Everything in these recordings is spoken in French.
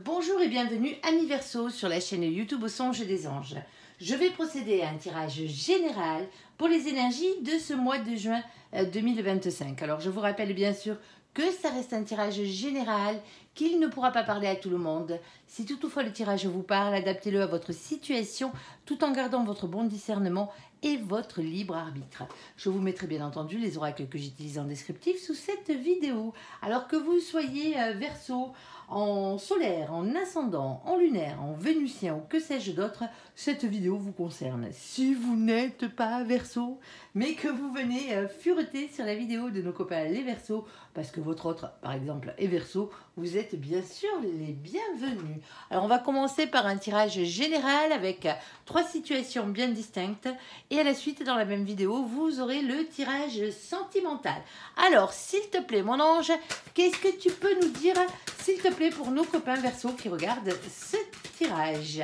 Bonjour et bienvenue amis Verseau sur la chaîne YouTube Au Songe des Anges. Je vais procéder à un tirage général pour les énergies de ce mois de juin 2025. Alors je vous rappelle bien sûr que ça reste un tirage général, qu'il ne pourra pas parler à tout le monde. Si toutefois le tirage vous parle, adaptez-le à votre situation tout en gardant votre bon discernement et votre libre arbitre. Je vous mettrai bien entendu les oracles que j'utilise en descriptif sous cette vidéo. Alors que vous soyez Verseau, en solaire, en ascendant, en lunaire, en vénusien ou que sais-je d'autre, cette vidéo vous concerne. Si vous n'êtes pas Verseau, mais que vous venez fureter sur la vidéo de nos copains les Verseaux, parce que votre autre, par exemple, est Verseau, vous êtes bien sûr les bienvenus. Alors on va commencer par un tirage général avec 3 situations bien distinctes, et à la suite, dans la même vidéo, vous aurez le tirage sentimental. Alors, s'il te plaît, mon ange, qu'est-ce que tu peux nous dire, s'il te plaît, pour nos copains Verseau qui regardent ce tirage?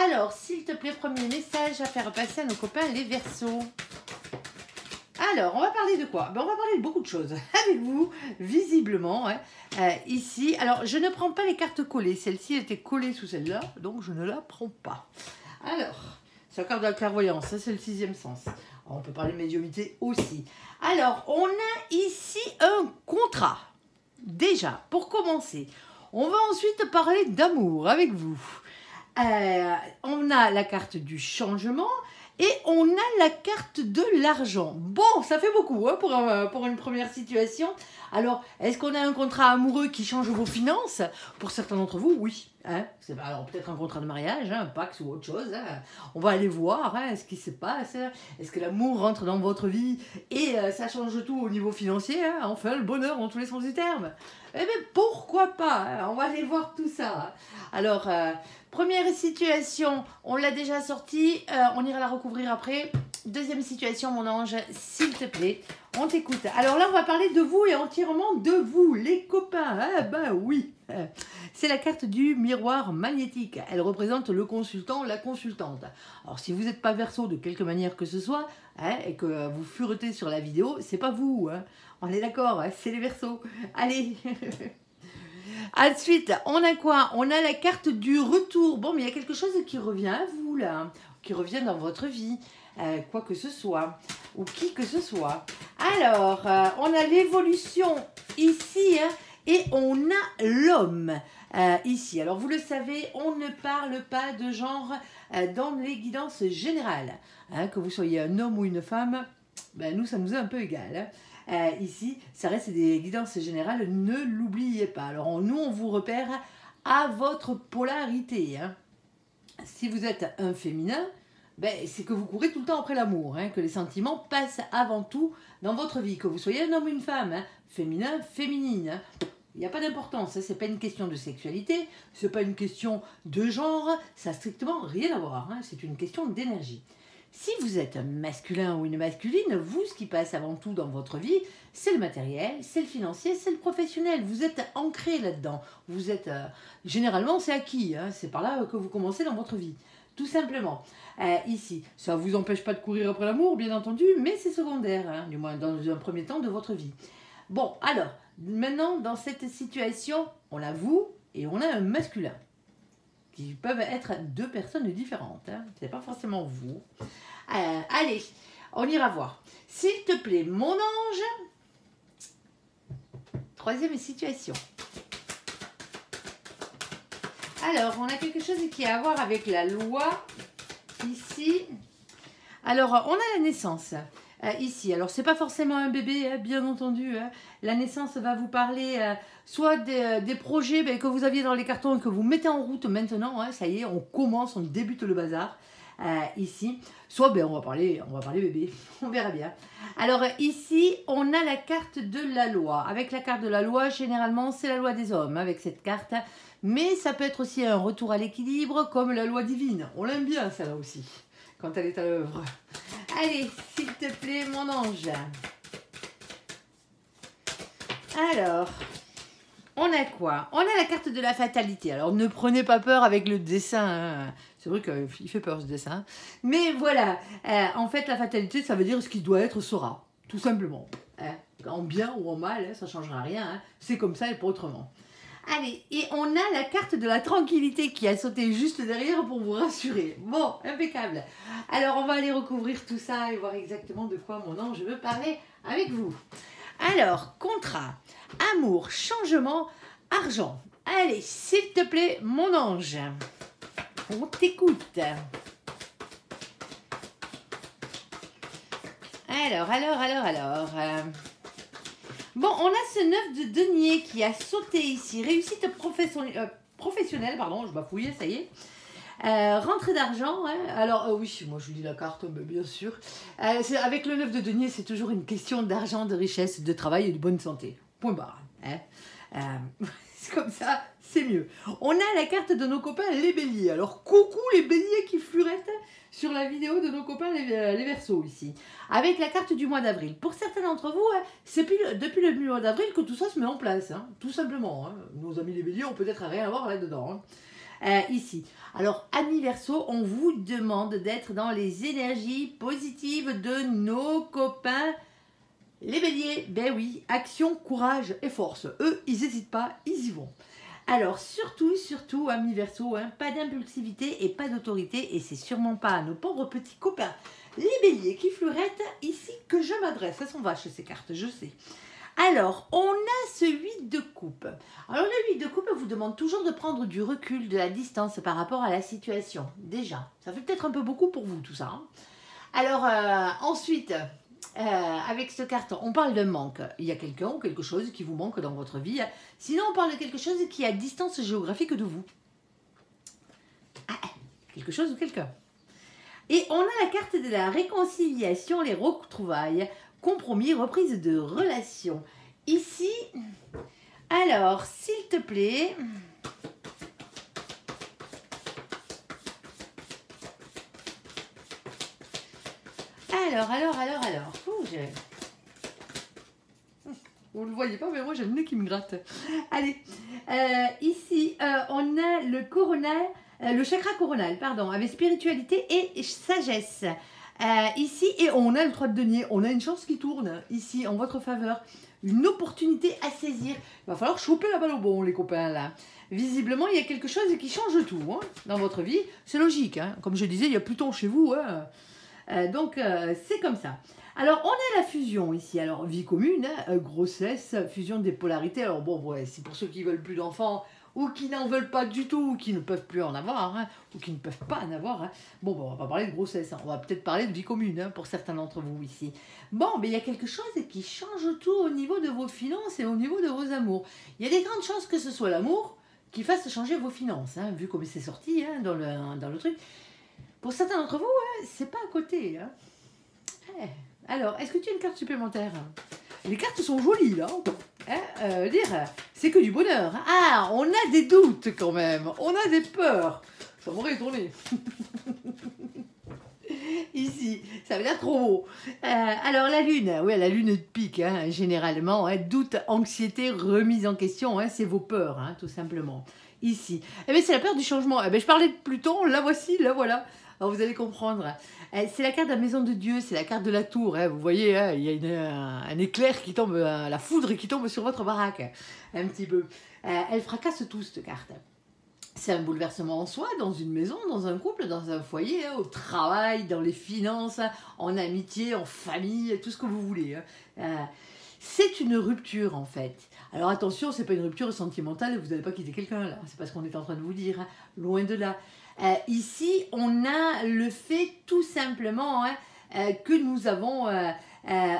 Alors, s'il te plaît, premier message à faire passer à nos copains les Verseaux. Alors, on va parler de quoi? On va parler de beaucoup de choses avec vous, visiblement, hein. Ici. Alors, je ne prends pas les cartes collées. Celle-ci était collée sous celle-là, donc je ne la prends pas. Alors, c'est la carte de la clairvoyance, ça c'est le 6e sens. Alors, on peut parler de médiumnité aussi. Alors, on a ici un contrat. Déjà, pour commencer, on va ensuite parler d'amour avec vous. On a la carte du changement et on a la carte de l'argent. Bon, ça fait beaucoup hein, pour une première situation. Alors, est-ce qu'on a un contrat amoureux qui change vos finances? Pour certains d'entre vous, oui. Hein, alors, peut-être un contrat de mariage, hein, un Pax ou autre chose. Hein. On va aller voir hein, ce qui se passe. Est-ce que l'amour rentre dans votre vie et ça change tout au niveau financier hein. Enfin, le bonheur dans tous les sens du terme. Eh bien, pourquoi pas hein. On va aller voir tout ça. Alors, première situation, on l'a déjà sortie. On ira la recouvrir après. Deuxième situation, mon ange, s'il te plaît, on t'écoute. Alors là, on va parler de vous et entièrement de vous, les copains. Ah ben oui, c'est la carte du miroir magnétique. Elle représente le consultant, la consultante. Alors si vous n'êtes pas Verseau de quelque manière que ce soit, hein, et que vous furetez sur la vidéo, c'est pas vous. Hein. On est d'accord, hein, c'est les Verseaux. Allez. Ensuite, on a quoi? On a la carte du retour. Bon, mais il y a quelque chose qui revient à vous là, qui revient dans votre vie. Quoi que ce soit, ou qui que ce soit. Alors, on a l'évolution ici, hein, et on a l'homme ici. Alors, vous le savez, on ne parle pas de genre dans les guidances générales. Hein, que vous soyez un homme ou une femme, ben, nous, ça nous est un peu égal. Hein. Ici, ça reste des guidances générales, ne l'oubliez pas. Alors, nous, on vous repère à votre polarité. Hein. Si vous êtes un féminin, ben, c'est que vous courez tout le temps après l'amour, hein, que les sentiments passent avant tout dans votre vie, que vous soyez un homme ou une femme, hein, féminin, féminine. Hein. Il n'y a pas d'importance, hein, ce n'est pas une question de sexualité, ce n'est pas une question de genre, ça n'a strictement rien à voir, hein, c'est une question d'énergie. Si vous êtes un masculin ou une masculine, vous, ce qui passe avant tout dans votre vie, c'est le matériel, c'est le financier, c'est le professionnel. Vous êtes ancré là-dedans. Vous êtes, généralement, c'est acquis, hein, c'est par là que vous commencez dans votre vie. Tout simplement. Ici, ça ne vous empêche pas de courir après l'amour, bien entendu, mais c'est secondaire, hein, du moins dans un premier temps de votre vie. Bon, alors, maintenant, dans cette situation, on a vous et on a un masculin, qui peuvent être 2 personnes différentes. Hein. Ce n'est pas forcément vous. Allez, on ira voir. S'il te plaît, mon ange, 3e situation. Alors, on a quelque chose qui a à voir avec la loi, ici. Alors, on a la naissance, ici. Alors, c'est pas forcément un bébé, hein, bien entendu. Hein. La naissance va vous parler soit des projets que vous aviez dans les cartons et que vous mettez en route maintenant. Hein, ça y est, on commence, on débute le bazar, ici. Soit, on va parler bébé, on verra bien. Alors, ici, on a la carte de la loi. Avec la carte de la loi, généralement, c'est la loi des hommes, avec cette carte. Mais ça peut être aussi un retour à l'équilibre, comme la loi divine. On l'aime bien, celle-là aussi, quand elle est à l'œuvre. Allez, s'il te plaît, mon ange. Alors, on a quoi? On a la carte de la fatalité. Alors, ne prenez pas peur avec le dessin. Hein. C'est vrai qu'il fait peur, ce dessin. Mais voilà, en fait, la fatalité, ça veut dire ce qui doit être sera. Tout simplement. Hein. En bien ou en mal, hein, ça ne changera rien. Hein. C'est comme ça et pas autrement. Allez, et on a la carte de la tranquillité qui a sauté juste derrière pour vous rassurer. Bon, impeccable. Alors, on va aller recouvrir tout ça et voir exactement de quoi mon ange veut parler avec vous. Alors, contrat, amour, changement, argent. Allez, s'il te plaît, mon ange, on t'écoute. Alors. Bon, on a ce 9 de denier qui a sauté ici. Réussite professionnelle, pardon, je bafouille, ça y est. Rentrée d'argent, hein. Alors oui, moi je lis la carte, mais bien sûr. Avec le 9 de denier, c'est toujours une question d'argent, de richesse, de travail et de bonne santé. Point barre. Hein. C'est comme ça, c'est mieux. On a la carte de nos copains les béliers. Alors coucou les béliers qui flurettent sur la vidéo de nos copains les Verseaux ici. Avec la carte du mois d'avril. Pour certains d'entre vous, c'est depuis le mois d'avril que tout ça se met en place. Hein, tout simplement. Hein. Nos amis les béliers ont peut-être rien à voir là-dedans. Hein. Ici. Alors, amis Verseaux, on vous demande d'être dans les énergies positives de nos copains les béliers. Ben oui, action, courage et force. Eux, ils n'hésitent pas, ils y vont. Alors, surtout, amis Verseaux, hein, pas d'impulsivité et pas d'autorité. Et c'est sûrement pas à nos pauvres petits copains, les béliers qui fleurettent ici que je m'adresse. Elles sont vaches ces cartes, je sais. Alors, on a ce 8 de coupe. Alors, le 8 de coupe vous demande toujours de prendre du recul, de la distance par rapport à la situation. Déjà, ça fait peut-être un peu beaucoup pour vous tout ça. Hein. Alors, ensuite... avec cette carte, on parle de manque. Il y a quelqu'un ou quelque chose qui vous manque dans votre vie. Sinon, on parle de quelque chose qui est à distance géographique de vous. Quelque chose ou quelqu'un. Et on a la carte de la réconciliation, les retrouvailles, compromis, reprise de relation. Ici, alors, s'il te plaît... Alors. Vous ne le voyez pas, mais moi j'ai le nez qui me gratte. Allez, ici, on a le coronal, le chakra coronal, pardon, avec spiritualité et sagesse. Ici, et on a le 3 de denier, on a une chance qui tourne, ici, en votre faveur. Une opportunité à saisir. Il va falloir choper la balle au bon, les copains, là. Visiblement, il y a quelque chose qui change tout, hein, dans votre vie. C'est logique, hein. Comme je disais, il y a Pluton chez vous, hein. Donc, c'est comme ça. Alors, on a la fusion ici. Alors, vie commune, hein, grossesse, fusion des polarités. Alors, bon, ouais, c'est pour ceux qui veulent plus d'enfants ou qui n'en veulent pas du tout ou qui ne peuvent plus en avoir, hein, ou qui ne peuvent pas en avoir. Hein. Bon, on va pas parler de grossesse. Hein. On va peut-être parler de vie commune hein, pour certains d'entre vous ici. Bon, mais il y a quelque chose qui change tout au niveau de vos finances et au niveau de vos amours. Il y a des grandes chances que ce soit l'amour qui fasse changer vos finances, hein, vu comme c'est sorti hein, dans le truc. Pour certains d'entre vous, hein, c'est pas à côté. Hein. Alors, est-ce que tu as une carte supplémentaire? Les cartes sont jolies, là. Hein, c'est que du bonheur. Ah, on a des doutes, quand même. On a des peurs. Ça m'aurait étonné. Ici, ça veut dire trop beau. Alors, la lune. Oui, la lune pique, hein, généralement. Hein, doute, anxiété, remise en question. Hein, c'est vos peurs, hein, tout simplement. Ici. Eh bien, c'est la peur du changement. Eh bien, je parlais de Pluton. La voici, la voilà. Alors, vous allez comprendre. C'est la carte de la maison de Dieu, c'est la carte de la tour. Hein. Vous voyez, hein, il y a un éclair qui tombe, la foudre qui tombe sur votre baraque. Un petit peu. Elle fracasse tout, cette carte. C'est un bouleversement en soi, dans une maison, dans un couple, dans un foyer, hein, au travail, dans les finances, en amitié, en famille, tout ce que vous voulez. Hein. C'est une rupture, en fait. Alors attention, c'est pas une rupture sentimentale, vous n'allez pas quitter quelqu'un, là. C'est pas ce qu'on est en train de vous dire. Hein. Loin de là. Ici, on a le fait tout simplement hein, que nous avons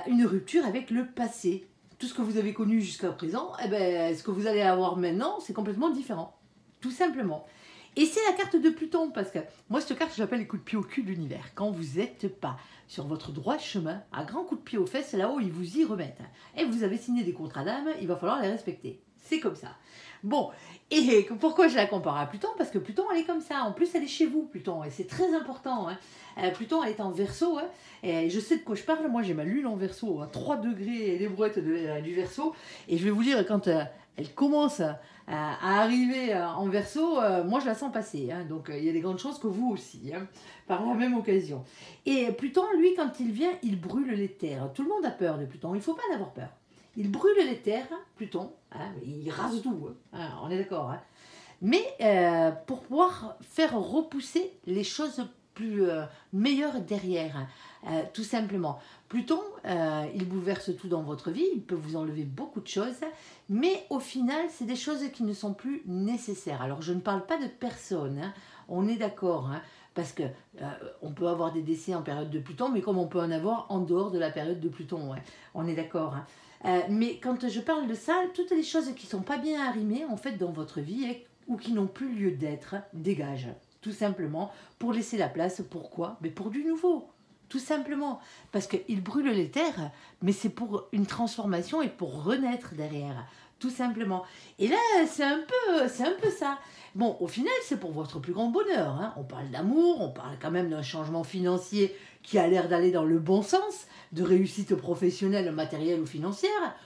une rupture avec le passé. Tout ce que vous avez connu jusqu'à présent, eh ben, ce que vous allez avoir maintenant, c'est complètement différent. Tout simplement. Et c'est la carte de Pluton, parce que moi, cette carte, je l'appelle les coups de pied au cul de l'univers. Quand vous n'êtes pas sur votre droit chemin, à grands coups de pied aux fesses, là-haut, ils vous y remettent. Et vous avez signé des contrats d'âme, il va falloir les respecter. C'est comme ça. Bon, et pourquoi je la compare à Pluton? Parce que Pluton, elle est comme ça. En plus, elle est chez vous, Pluton. Et c'est très important. Hein. Pluton, elle est en Verseau. Hein. Et je sais de quoi je parle. Moi, j'ai ma lune en Verseau, à 3 degrés les brouettes du Verseau. Et je vais vous dire, quand elle commence à arriver en Verseau, moi, je la sens passer. Hein. Donc, il y a des grandes chances que vous aussi, hein, par la même occasion. Et Pluton, lui, quand il vient, il brûle les terres. Tout le monde a peur de Pluton. Il ne faut pas en avoir peur. il brûle les terres, Pluton, hein, il rase tout, hein, on est d'accord. Hein. Mais pour pouvoir faire repousser les choses plus meilleures derrière, tout simplement. Pluton, il bouleverse tout dans votre vie, il peut vous enlever beaucoup de choses, mais au final, c'est des choses qui ne sont plus nécessaires. Alors, je ne parle pas de personnes, hein, on est d'accord, hein, parce que on peut avoir des décès en période de Pluton, mais comme on peut en avoir en dehors de la période de Pluton, ouais, on est d'accord. Hein. Mais quand je parle de ça, toutes les choses qui ne sont pas bien arrimées, en fait, dans votre vie, ou qui n'ont plus lieu d'être, dégagent, tout simplement, pour laisser la place, pourquoi? Mais pour du nouveau. Tout simplement, parce qu'il brûle les terres, mais c'est pour une transformation et pour renaître derrière, tout simplement. Et là, c'est un peu ça. Bon, au final, c'est pour votre plus grand bonheur. Hein. On parle d'amour, on parle quand même d'un changement financier qui a l'air d'aller dans le bon sens, de réussite professionnelle, matérielle ou financière,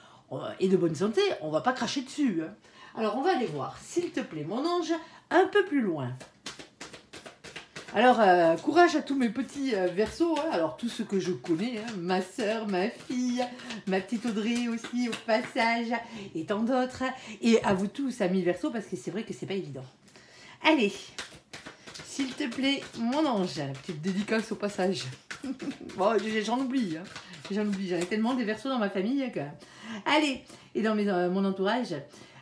et de bonne santé. On ne va pas cracher dessus. Hein. Alors, on va aller voir, s'il te plaît, mon ange, un peu plus loin. Alors, courage à tous mes petits Verseaux, hein. Alors tous ceux que je connais, hein, ma soeur, ma fille, ma petite Audrey aussi au passage, et tant d'autres. Et à vous tous, amis Verseaux, parce que c'est vrai que c'est pas évident. Allez, s'il te plaît, mon ange, la petite dédicace au passage. Bon, j'en oublie, hein. J'en ai tellement des Verseaux dans ma famille que... Allez, et dans mon entourage...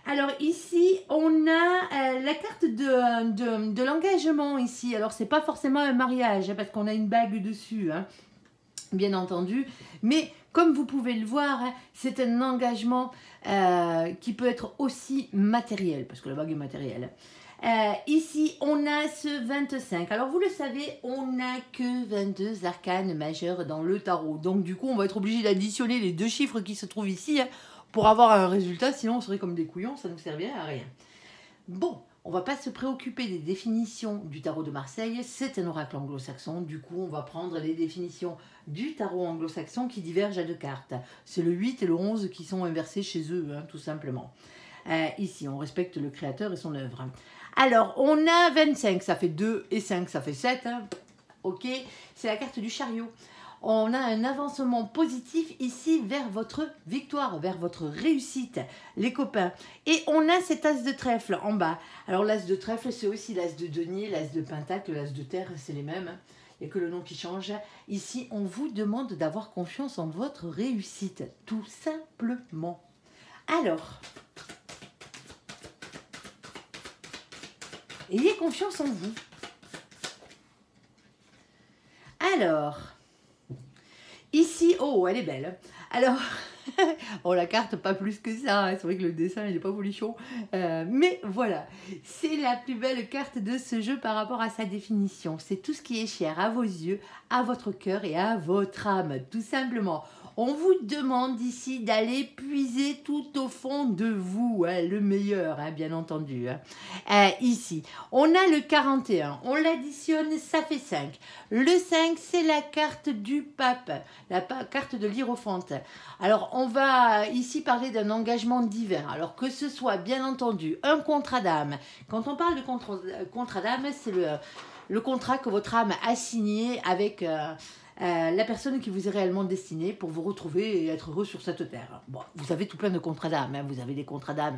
Alors ici, on a la carte de l'engagement ici. Alors, c'est pas forcément un mariage, hein, parce qu'on a une bague dessus, hein, bien entendu. Mais comme vous pouvez le voir, hein, c'est un engagement qui peut être aussi matériel, parce que la bague est matérielle. Ici, on a ce 25. Alors, vous le savez, on n'a que 22 arcanes majeures dans le tarot. Donc, du coup, on va être obligé d'additionner les deux chiffres qui se trouvent ici, hein, pour avoir un résultat, sinon on serait comme des couillons, ça ne nous servirait à rien. Bon, on ne va pas se préoccuper des définitions du tarot de Marseille, c'est un oracle anglo-saxon, du coup on va prendre les définitions du tarot anglo-saxon qui divergent à deux cartes. C'est le 8 et le 11 qui sont inversés chez eux, hein, tout simplement. Ici, on respecte le créateur et son œuvre. Alors, on a 25, ça fait 2 et 5, ça fait 7. Hein. Ok, c'est la carte du chariot. On a un avancement positif ici vers votre victoire, vers votre réussite, les copains. Et on a cet as de trèfle en bas. Alors l'as de trèfle, c'est aussi l'as de denier, l'as de pentacle, l'as de terre, c'est les mêmes. Il n'y a que le nom qui change. Ici, on vous demande d'avoir confiance en votre réussite, tout simplement. Alors, ayez confiance en vous. Alors... Ici, oh, elle est belle. Alors, oh, la carte, pas plus que ça. Hein. C'est vrai que le dessin, il n'est pas folichon. Mais voilà, c'est la plus belle carte de ce jeu par rapport à sa définition. C'est tout ce qui est cher à vos yeux, à votre cœur et à votre âme, tout simplement. On vous demande ici d'aller puiser tout au fond de vous, hein, le meilleur, hein, bien entendu. Hein. Ici, on a le 41, on l'additionne, ça fait 5. Le 5, c'est la carte du pape, la carte de l'Hiérophante. Alors, on va ici parler d'un engagement divin. Alors, que ce soit, bien entendu, un contrat d'âme. Quand on parle de contrat d'âme, c'est le contrat que votre âme a signé avec... la personne qui vous est réellement destinée pour vous retrouver et être heureux sur cette terre. Bon, vous avez tout plein de contrats d'âme. Hein. Vous avez des contrats d'âme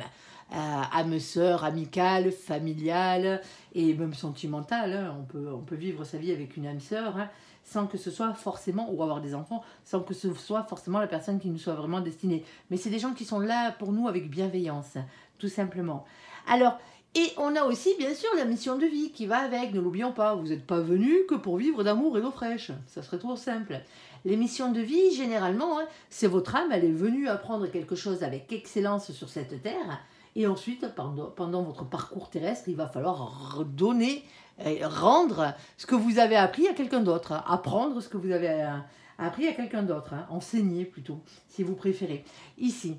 âme sœur, amicale, familiale et même sentimentale. Hein. On peut vivre sa vie avec une âme sœur hein, sans que ce soit forcément, ou avoir des enfants, sans que ce soit forcément la personne qui nous soit vraiment destinée. Mais c'est des gens qui sont là pour nous avec bienveillance, tout simplement. Alors, et on a aussi, bien sûr, la mission de vie qui va avec, ne l'oublions pas. Vous n'êtes pas venu que pour vivre d'amour et d'eau fraîche. Ça serait trop simple. Les missions de vie, généralement, hein, c'est votre âme, elle est venue apprendre quelque chose avec excellence sur cette terre. Et ensuite, pendant votre parcours terrestre, il va falloir redonner, rendre ce que vous avez appris à quelqu'un d'autre. Hein, apprendre ce que vous avez appris à quelqu'un d'autre. Hein, enseigner plutôt, si vous préférez. Ici.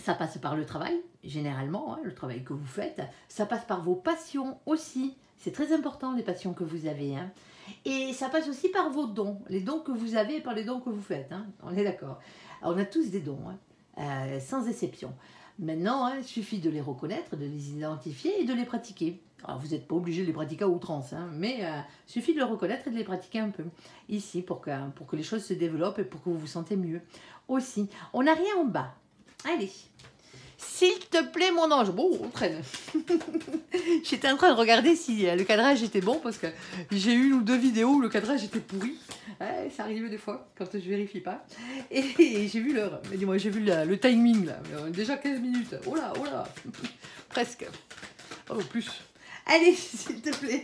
Ça passe par le travail, généralement, hein, le travail que vous faites. Ça passe par vos passions aussi. C'est très important, les passions que vous avez. Hein. Et ça passe aussi par vos dons. Les dons que vous avez et par les dons que vous faites. Hein. On est d'accord. On a tous des dons, hein, sans exception. Maintenant, hein, il suffit de les reconnaître, de les identifier et de les pratiquer. Alors, vous n'êtes pas obligé de les pratiquer à outrance, hein, mais il suffit de les reconnaître et de les pratiquer un peu. Ici, pour que les choses se développent et pour que vous vous sentez mieux. Aussi, on n'a rien en bas. Allez. S'il te plaît, mon ange. Bon, on traîne. J'étais en train de regarder si le cadrage était bon parce que j'ai eu une ou deux vidéos où le cadrage était pourri. Ouais, ça arrive des fois quand je vérifie pas. Et j'ai vu l'heure. Mais dis-moi, j'ai vu le timing là. Déjà 15 minutes. Oh là, oh là. Presque. Oh, plus. Allez, s'il te plaît.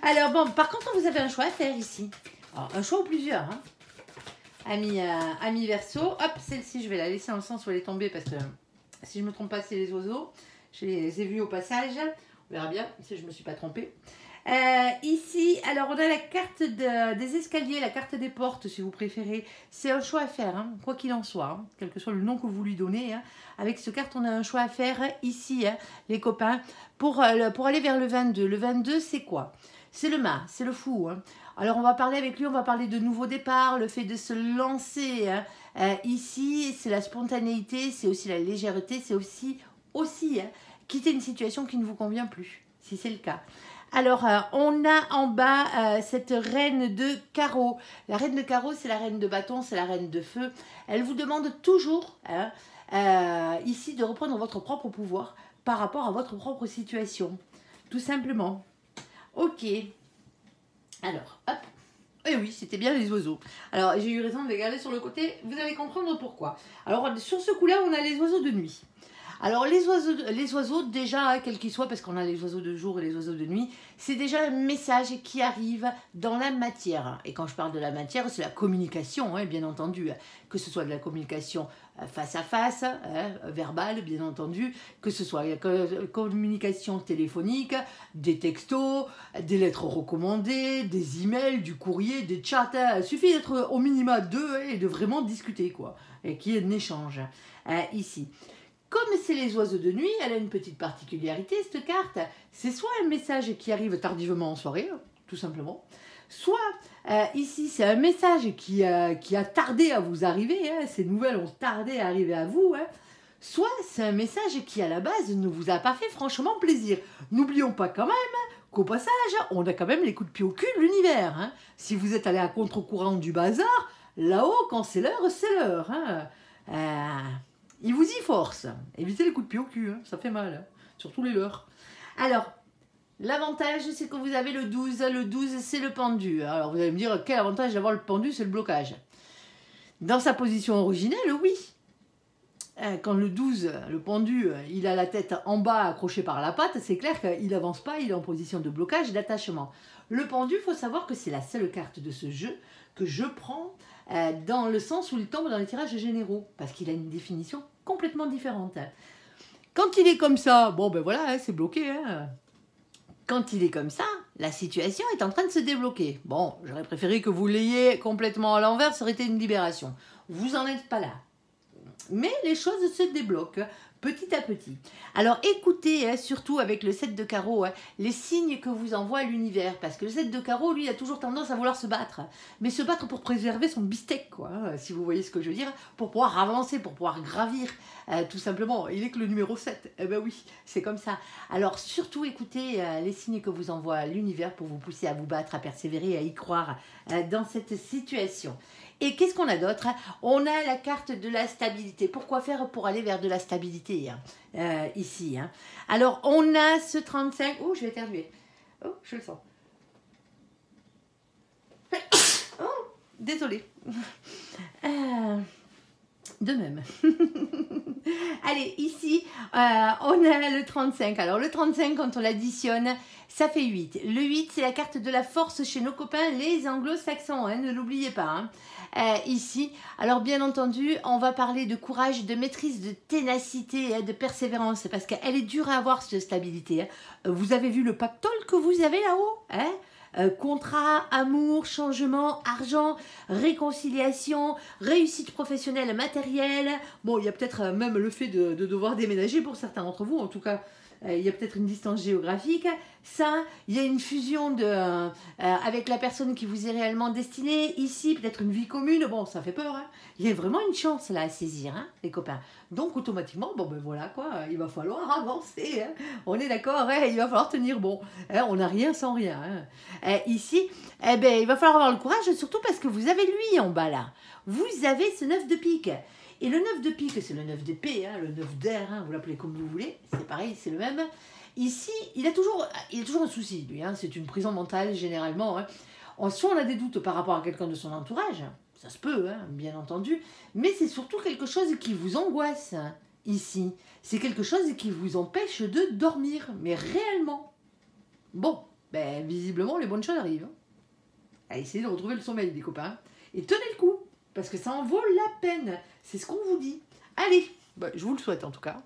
Alors bon, par contre, vous avez un choix à faire ici. Alors, un choix ou plusieurs, hein. Ami Verseau, hop, celle-ci je vais la laisser dans le sens où elle est tombée parce que si je ne me trompe pas c'est les oiseaux, je les ai vus au passage, on verra bien si je ne me suis pas trompée. Ici, alors on a la carte des escaliers, la carte des portes si vous préférez, c'est un choix à faire, hein, quoi qu'il en soit, hein, quel que soit le nom que vous lui donnez, hein. Avec cette carte on a un choix à faire ici, hein, les copains, pour aller vers le 22. Le 22 c'est quoi? C'est le mât, c'est le fou, hein. Alors on va parler avec lui, on va parler de nouveau départ, le fait de se lancer, hein. Ici c'est la spontanéité, c'est aussi la légèreté, c'est aussi hein, quitter une situation qui ne vous convient plus, si c'est le cas. Alors on a en bas cette reine de carreau. La reine de carreau c'est la reine de bâton, c'est la reine de feu. Elle vous demande toujours hein, ici de reprendre votre propre pouvoir par rapport à votre propre situation, tout simplement. Ok. Alors, hop. Et oui, c'était bien les oiseaux. Alors, j'ai eu raison de les garder sur le côté. Vous allez comprendre pourquoi. Alors, sur ce coup-là, on a les oiseaux de nuit. Alors, les oiseaux déjà, quels qu'ils soient, parce qu'on a les oiseaux de jour et les oiseaux de nuit, c'est déjà un message qui arrive dans la matière. Et quand je parle de la matière, c'est la communication, hein, bien entendu. Que ce soit de la communication face à face, hein, verbale, bien entendu, que ce soit la communication téléphonique, des textos, des lettres recommandées, des emails, du courrier, des chats. Il suffit d'être au minima deux et de vraiment discuter, quoi. Et qu'il y ait un échange ici. Comme c'est les oiseaux de nuit, elle a une petite particularité, cette carte. C'est soit un message qui arrive tardivement en soirée, tout simplement, soit ici, c'est un message qui a tardé à vous arriver, hein, ces nouvelles ont tardé à arriver à vous, hein, soit c'est un message qui, à la base, ne vous a pas fait franchement plaisir. N'oublions pas quand même qu'au passage, on a quand même les coups de pied au cul de l'univers. Hein. Si vous êtes allé à contre-courant du bazar, là-haut, quand c'est l'heure, c'est l'heure. Hein. Il vous y force. Évitez les coups de pied au cul, hein, ça fait mal, hein, surtout les leurs. Alors, l'avantage, c'est que vous avez le 12. Le 12, c'est le pendu. Alors, vous allez me dire, quel avantage d'avoir le pendu, c'est le blocage. Dans sa position originelle, oui. Quand le 12, le pendu, il a la tête en bas accrochée par la patte, c'est clair qu'il n'avance pas, il est en position de blocage et d'attachement. Le pendu, il faut savoir que c'est la seule carte de ce jeu que je prends dans le sens où il tombe dans les tirages généraux, parce qu'il a une définition complètement différente. Quand il est comme ça, bon ben voilà, hein, c'est bloqué. Hein. Quand il est comme ça, la situation est en train de se débloquer. Bon, j'aurais préféré que vous l'ayez complètement à l'envers, ça aurait été une libération. Vous n'en êtes pas là. Mais les choses se débloquent petit à petit. Alors écoutez, hein, surtout avec le 7 de carreau, hein, les signes que vous envoie l'univers. Parce que le 7 de carreau, lui, a toujours tendance à vouloir se battre. Mais se battre pour préserver son bistec, quoi, hein, si vous voyez ce que je veux dire. Pour pouvoir avancer, pour pouvoir gravir, tout simplement. Il est que le numéro 7. Eh ben oui, c'est comme ça. Alors surtout écoutez les signes que vous envoie l'univers pour vous pousser à vous battre, à persévérer, à y croire dans cette situation. Et qu'est-ce qu'on a d'autre? On a la carte de la stabilité. Pourquoi faire pour aller vers de la stabilité hein, ici hein. Alors, on a ce 35... Oh, je vais éternuer. Oh, je le sens. Oh, désolée. De même. Allez, ici, on a le 35. Alors, le 35, quand on l'additionne, ça fait 8. Le 8, c'est la carte de la force chez nos copains, les anglo-saxons. Hein, ne l'oubliez pas. Hein. Ici, alors bien entendu, on va parler de courage, de maîtrise, de ténacité, hein, de persévérance, parce qu'elle est dure à avoir, cette stabilité. Hein. Vous avez vu le pactole que vous avez là-haut hein contrat, amour, changement, argent, réconciliation, réussite professionnelle, matérielle. Bon, il y a peut-être même le fait de devoir déménager pour certains d'entre vous. En tout cas, il y a peut-être une distance géographique. Ça, il y a une fusion avec la personne qui vous est réellement destinée. Ici, peut-être une vie commune. Bon, ça fait peur. Hein. Il y a vraiment une chance là à saisir, hein, les copains. Donc, automatiquement, bon, ben voilà quoi, il va falloir avancer. Hein. On est d'accord, hein, il va falloir tenir bon. Hein, on n'a rien sans rien. Hein. Ici, eh ben, il va falloir avoir le courage, surtout parce que vous avez lui en bas là. Vous avez ce 9 de pique. Et le 9 de pique, c'est le 9 d'épée, hein, le 9 d'air, hein, vous l'appelez comme vous voulez, c'est pareil, c'est le même. Ici, il a toujours un souci, lui, hein, c'est une prison mentale généralement. Hein. Soit on a des doutes par rapport à quelqu'un de son entourage, ça se peut, hein, bien entendu, mais c'est surtout quelque chose qui vous angoisse, hein, ici. C'est quelque chose qui vous empêche de dormir, mais réellement. Bon, ben visiblement les bonnes choses arrivent. Hein. Allez, essayez de retrouver le sommeil, les copains. Et tenez le coup, parce que ça en vaut la peine. C'est ce qu'on vous dit. Allez, ben, je vous le souhaite en tout cas.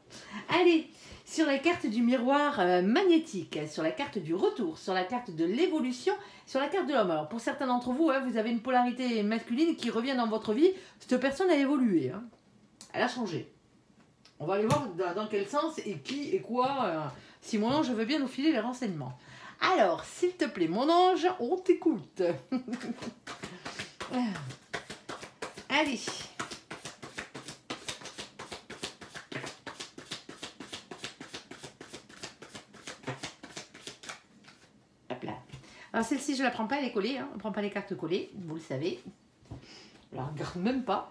Allez, sur la carte du miroir magnétique, sur la carte du retour, sur la carte de l'évolution, sur la carte de l'homme. Alors pour certains d'entre vous, hein, vous avez une polarité masculine qui revient dans votre vie. Cette personne a évolué. Hein. Elle a changé. On va aller voir dans quel sens et qui et quoi. Si mon ange veut bien nous filer les renseignements. Alors, s'il te plaît, mon ange, on t'écoute. Allez. Hop là. Alors, celle-ci, je ne la prends pas, elle est collée. Hein. On ne prend pas les cartes collées, vous le savez. Alors, regarde même pas.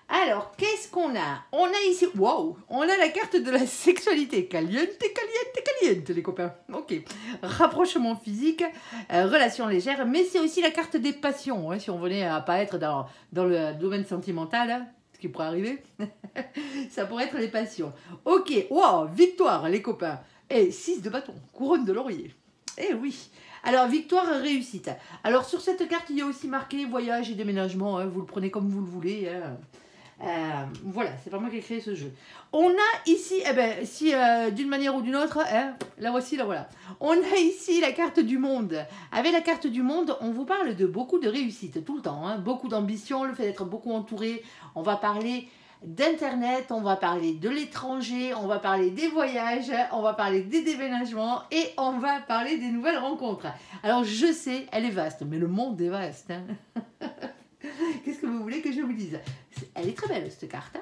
Alors, qu'est-ce qu'on a? On a ici, waouh, on a la carte de la sexualité. Caliente, caliente, caliente, les copains. Ok. Rapprochement physique, relation légère, mais c'est aussi la carte des passions. Hein, si on venait à pas être dans le domaine sentimental, hein, ce qui pourrait arriver, ça pourrait être les passions. Ok, waouh, victoire, les copains. Et 6 de bâton, couronne de laurier. Eh oui. Alors, victoire, réussite. Alors, sur cette carte, il y a aussi marqué voyage et déménagement. Hein, vous le prenez comme vous le voulez. Hein. Voilà, c'est pas moi qui ai créé ce jeu. On a ici, eh ben, si d'une manière ou d'une autre, hein, la voici, la voilà. On a ici la carte du monde. Avec la carte du monde, on vous parle de beaucoup de réussite tout le temps. Hein, beaucoup d'ambition, le fait d'être beaucoup entouré. On va parler d'Internet, on va parler de l'étranger, on va parler des voyages, on va parler des déménagements et on va parler des nouvelles rencontres. Alors je sais, elle est vaste, mais le monde est vaste. Hein. Qu'est-ce que vous voulez que je vous dise? Elle est très belle cette carte. Hein.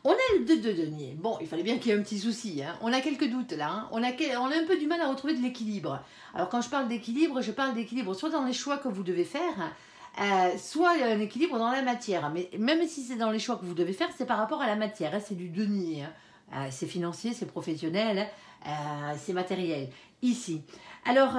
On a le 2 de denier. Bon, il fallait bien qu'il y ait un petit souci. Hein. On a quelques doutes là. Hein. On a un peu du mal à retrouver de l'équilibre. Alors quand je parle d'équilibre, je parle d'équilibre soit dans les choix que vous devez faire, soit un équilibre dans la matière. Mais même si c'est dans les choix que vous devez faire, c'est par rapport à la matière. Hein. C'est du denier. Hein. C'est financier, c'est professionnel, c'est matériel. Ici. Alors,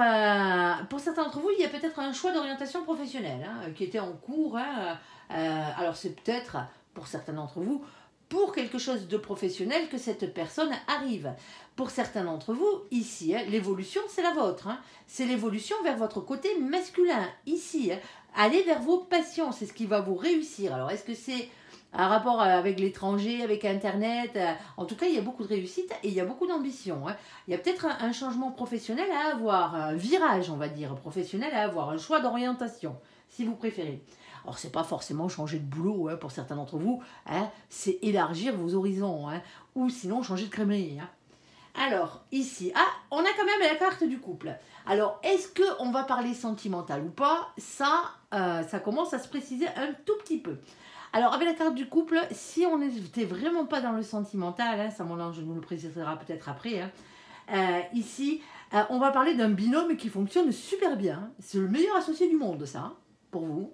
pour certains d'entre vous, il y a peut-être un choix d'orientation professionnelle hein, qui était en cours. Hein, alors, c'est peut-être, pour certains d'entre vous, pour quelque chose de professionnel que cette personne arrive. Pour certains d'entre vous, ici, hein, l'évolution, c'est la vôtre. Hein, c'est l'évolution vers votre côté masculin. Ici, hein, allez vers vos passions, c'est ce qui va vous réussir. Alors, est-ce que c'est un rapport avec l'étranger, avec Internet? En tout cas, il y a beaucoup de réussite et il y a beaucoup d'ambition. Hein. Il y a peut-être un changement professionnel à avoir, un virage, on va dire, professionnel à avoir, un choix d'orientation, si vous préférez. Alors, c'est pas forcément changer de boulot hein, pour certains d'entre vous, hein, c'est élargir vos horizons, hein, ou sinon changer de crèmerie. Hein. Alors, ici, on a quand même la carte du couple. Alors, est-ce qu'on va parler sentimental ou pas? Ça commence à se préciser un tout petit peu. Alors, avec la carte du couple, si on n'était vraiment pas dans le sentimental, hein, ça mon ange nous le précisera peut-être après, hein, ici, on va parler d'un binôme qui fonctionne super bien. Hein. C'est le meilleur associé du monde, ça, hein, pour vous.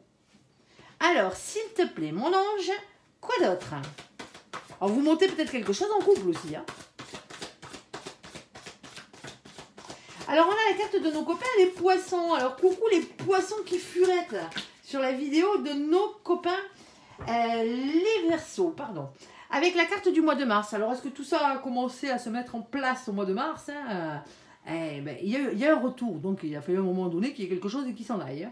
Alors, s'il te plaît, mon ange, quoi d'autre? Alors, vous montez peut-être quelque chose en couple aussi. Hein. Alors, on a la carte de nos copains, les poissons. Alors, coucou les poissons qui furettent sur la vidéo de nos copains, les Verseaux, pardon. Avec la carte du mois de mars. Alors, est-ce que tout ça a commencé à se mettre en place au mois de mars hein? Ben, il y a un retour. Donc, il a fallu à un moment donné qu'il y ait quelque chose et qui s'en aille.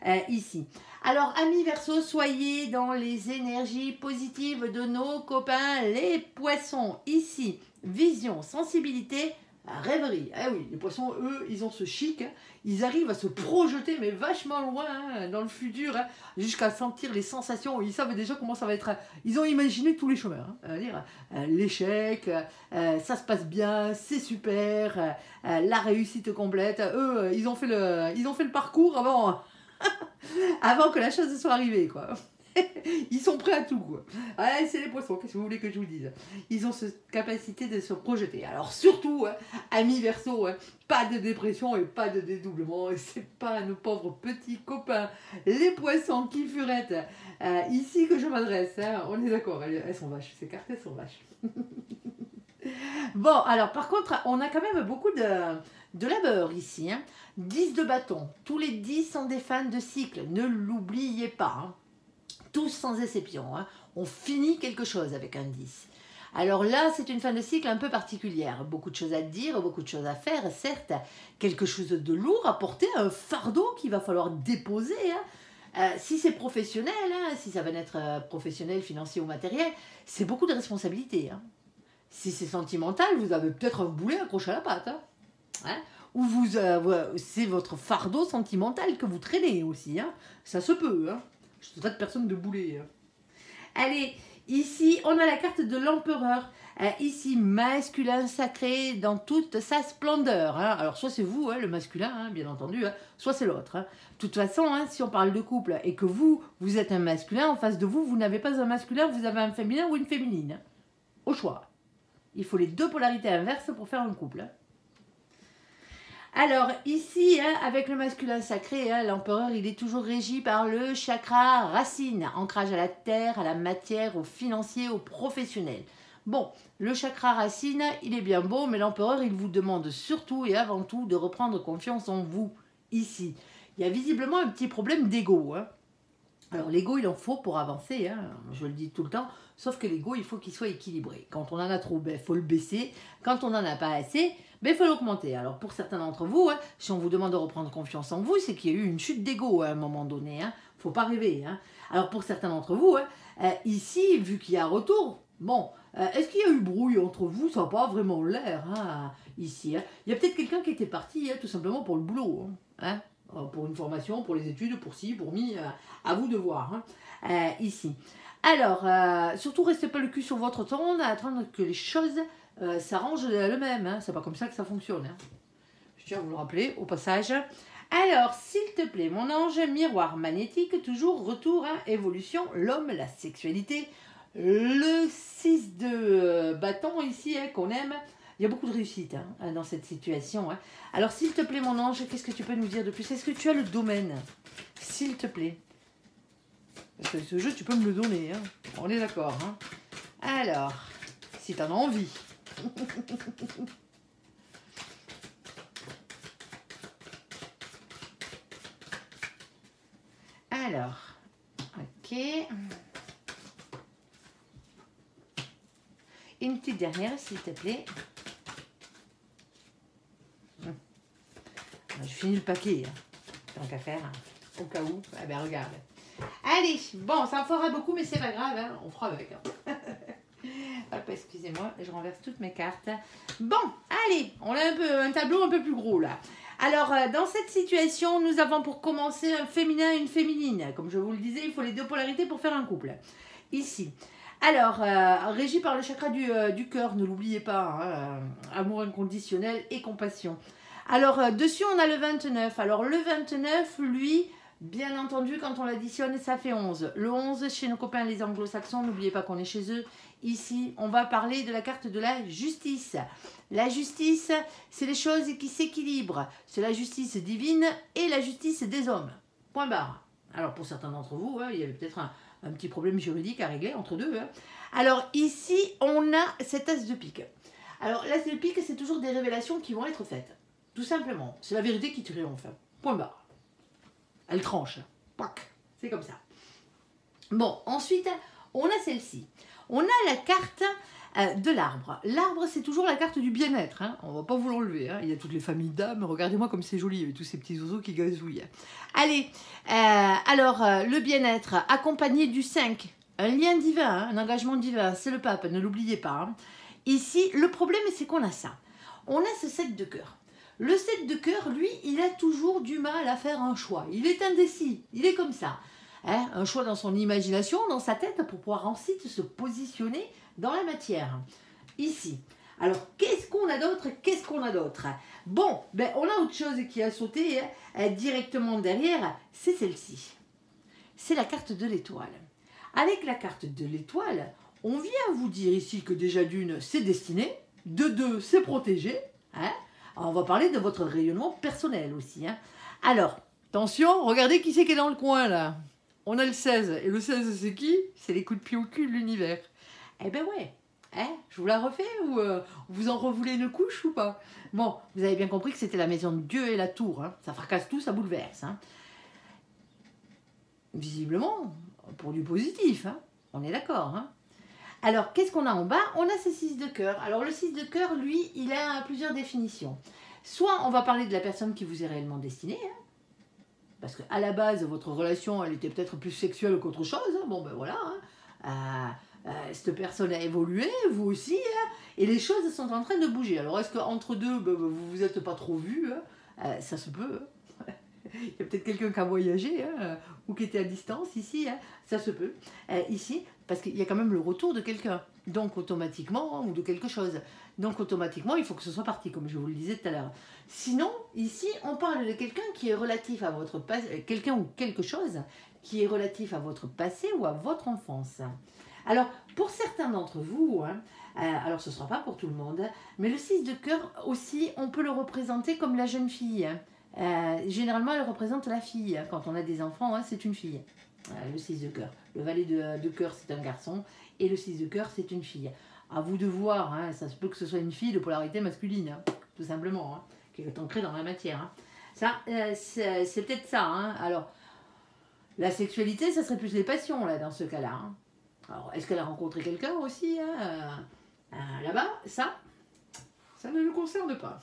Hein. Ici. Alors, amis Verseaux, soyez dans les énergies positives de nos copains, les poissons. Ici, vision, sensibilité, rêverie. Ah oui, les poissons, eux, ils ont ce chic. Hein. Ils arrivent à se projeter, mais vachement loin hein, dans le futur, hein, jusqu'à sentir les sensations. Ils savent déjà comment ça va être. Ils ont imaginé tous les chemins. Hein, dire l'échec, ça se passe bien, c'est super, la réussite complète. Eux, ils ont fait le parcours avant. Avant que la chose soit arrivée, quoi. Ils sont prêts à tout, quoi. Ouais, c'est les poissons, qu'est-ce que vous voulez que je vous dise? Ils ont cette capacité de se projeter. Alors surtout, hein, amis Verseau, hein, pas de dépression et pas de dédoublement. C'est pas à nos pauvres petits copains, les poissons qui furettent, ici que je m'adresse. Hein. On est d'accord, elles sont vaches, ces cartes, elles sont vaches. Bon, alors par contre, on a quand même beaucoup de labeur ici. Hein. 10 de bâton. Tous les 10 sont des fans de cycle. Ne l'oubliez pas. Hein. Tous sans exception. Hein. On finit quelque chose avec un 10. Alors là, c'est une fin de cycle un peu particulière. Beaucoup de choses à dire, beaucoup de choses à faire, certes. Quelque chose de lourd à porter, un fardeau qu'il va falloir déposer. Hein. Si c'est professionnel, hein, si ça va être professionnel, financier ou matériel, c'est beaucoup de responsabilités. Hein. Si c'est sentimental, vous avez peut-être un boulet accroché à la patte. Hein. Hein? Ou c'est votre fardeau sentimental que vous traînez aussi. Hein. Ça se peut. Hein. Je ne traite personne de boulet. Hein. Allez, ici, on a la carte de l'empereur. Ici, masculin sacré dans toute sa splendeur. Hein. Alors, soit c'est vous, hein, le masculin, hein, bien entendu, hein, soit c'est l'autre. Hein. De toute façon, hein, si on parle de couple et que vous êtes un masculin, en face de vous, vous n'avez pas un masculin, vous avez un féminin ou une féminine. Hein. Au choix. Il faut les deux polarités inverses pour faire un couple. Hein. Alors ici, hein, avec le masculin sacré, hein, l'empereur, il est toujours régi par le chakra racine, ancrage à la terre, à la matière, au financier, au professionnel. Bon, le chakra racine, il est bien beau, mais l'empereur, il vous demande surtout et avant tout de reprendre confiance en vous, ici. Il y a visiblement un petit problème d'ego. Hein. Alors l'ego, il en faut pour avancer, hein, je le dis tout le temps, sauf que l'ego, il faut qu'il soit équilibré. Quand on en a trop, il faut le baisser. Quand on n'en a pas assez, il faut l'augmenter. Alors pour certains d'entre vous, hein, si on vous demande de reprendre confiance en vous, c'est qu'il y a eu une chute d'ego à un moment donné. Hein. Faut pas rêver. Hein. Alors pour certains d'entre vous, hein, ici, vu qu'il y a un retour, bon, est-ce qu'il y a eu brouille entre vous? Ça n'a pas vraiment l'air, hein, ici. Hein. Il y a peut-être quelqu'un qui était parti, hein, tout simplement pour le boulot. Hein. Pour une formation, pour les études, pour ci, pour mi, à vous de voir, hein, ici. Alors, surtout restez pas le cul sur votre tombe, à attendre que les choses s'arrangent d'elles-mêmes, hein. C'est pas comme ça que ça fonctionne. Hein. Je tiens à vous le rappeler au passage. Alors, s'il te plaît, mon ange, miroir magnétique, toujours retour à évolution, l'homme, la sexualité, le 6 de bâton ici, hein, qu'on aime. Il y a beaucoup de réussite hein, dans cette situation. Hein. Alors, s'il te plaît, mon ange, qu'est-ce que tu peux nous dire de plus? Est-ce que tu as le domaine? S'il te plaît. Parce que ce jeu, tu peux me le donner. Hein. On est d'accord. Hein. Alors, si tu en as envie. Alors, ok. Une petite dernière, s'il te plaît. Je finis le paquet, hein. Tant qu'à faire, hein. Au cas où. Eh ben regarde. Allez, bon, ça en fera beaucoup, mais c'est pas grave, hein. On fera avec. Hein. Hop, excusez-moi, je renverse toutes mes cartes. Bon, allez, on a un tableau un peu plus gros là. Alors, dans cette situation, nous avons pour commencer un féminin et une féminine. Comme je vous le disais, il faut les deux polarités pour faire un couple. Ici. Alors, régi par le chakra du cœur, ne l'oubliez pas, hein, amour inconditionnel et compassion. Alors, dessus, on a le 29. Alors, le 29, lui, bien entendu, quand on l'additionne, ça fait 11. Le 11, chez nos copains les anglo-saxons, n'oubliez pas qu'on est chez eux. Ici, on va parler de la carte de la justice. La justice, c'est les choses qui s'équilibrent. C'est la justice divine et la justice des hommes. Point barre. Alors, pour certains d'entre vous, hein, il y avait peut-être un petit problème juridique à régler entre deux. Hein. Alors, ici, on a cet as de pique. Alors, l'as de pique, c'est toujours des révélations qui vont être faites. Tout simplement. C'est la vérité qui triomphe. Point barre. Elle tranche. C'est comme ça. Bon, ensuite, on a celle-ci. On a la carte de l'arbre. L'arbre, c'est toujours la carte du bien-être. Hein. On ne va pas vous l'enlever. Hein. Il y a toutes les familles d'âmes. Regardez-moi comme c'est joli, avec tous ces petits oiseaux qui gazouillent. Allez, alors, le bien-être, accompagné du 5. Un lien divin, hein, un engagement divin. C'est le pape, ne l'oubliez pas. Hein. Ici, le problème, c'est qu'on a ça. On a ce 7 de cœur. Le 7 de cœur, lui, il a toujours du mal à faire un choix. Il est indécis. Il est comme ça. Hein, un choix dans son imagination, dans sa tête, pour pouvoir ensuite se positionner dans la matière. Ici. Alors, qu'est-ce qu'on a d'autre? Qu'est-ce qu'on a d'autre? Bon, ben, on a autre chose qui a sauté directement derrière, c'est celle-ci. C'est la carte de l'étoile. Avec la carte de l'étoile, on vient vous dire ici que déjà d'une, c'est destiné, de deux, c'est protégé. Hein. Alors, on va parler de votre rayonnement personnel aussi. Hein. Alors, attention, regardez qui c'est qui est dans le coin là. On a le 16. Et le 16, c'est qui? C'est les coups de pied au cul de l'univers. Eh ben ouais. Hein, je vous la refais ou vous en revoulez une couche ou pas? Bon, vous avez bien compris que c'était la maison de Dieu et la tour. Hein. Ça fracasse tout, ça bouleverse. Hein. Visiblement, pour du positif. Hein. On est d'accord. Hein. Alors, qu'est-ce qu'on a en bas? On a ce 6 de cœur. Alors, le 6 de cœur, lui, il a plusieurs définitions. Soit on va parler de la personne qui vous est réellement destinée. Hein, parce qu'à la base, votre relation, elle était peut-être plus sexuelle qu'autre chose. Hein. Bon, ben voilà. Hein. Cette personne a évolué, vous aussi, hein, et les choses sont en train de bouger. Alors, est-ce qu'entre deux, vous vous êtes pas trop vus? Hein, ça se peut. Hein. Il y a peut-être quelqu'un qui a voyagé, hein, ou qui était à distance ici, hein, ça se peut. Ici, parce qu'il y a quand même le retour de quelqu'un, donc automatiquement, ou de quelque chose. Donc automatiquement, il faut que ce soit parti, comme je vous le disais tout à l'heure. Sinon, ici, on parle de quelqu'un qui est relatif à votre passé, quelqu'un ou quelque chose qui est relatif à votre passé ou à votre enfance. Alors, pour certains d'entre vous, hein, alors ce ne sera pas pour tout le monde, mais le 6 de cœur aussi, on peut le représenter comme la jeune fille. Hein. Généralement, elle représente la fille. Hein. Quand on a des enfants, hein, c'est une fille. Le 6 de cœur. Le valet de cœur, c'est un garçon, et le 6 de cœur, c'est une fille. À vous de voir, hein, ça se peut que ce soit une fille de polarité masculine, hein, tout simplement, hein, qui est ancrée dans la matière. Hein. Ça, c'est peut-être ça. Hein. Alors, la sexualité, ça serait plus les passions, là, dans ce cas-là. Hein. Alors, est-ce qu'elle a rencontré quelqu'un aussi hein, là-bas? Ça ne nous concerne pas.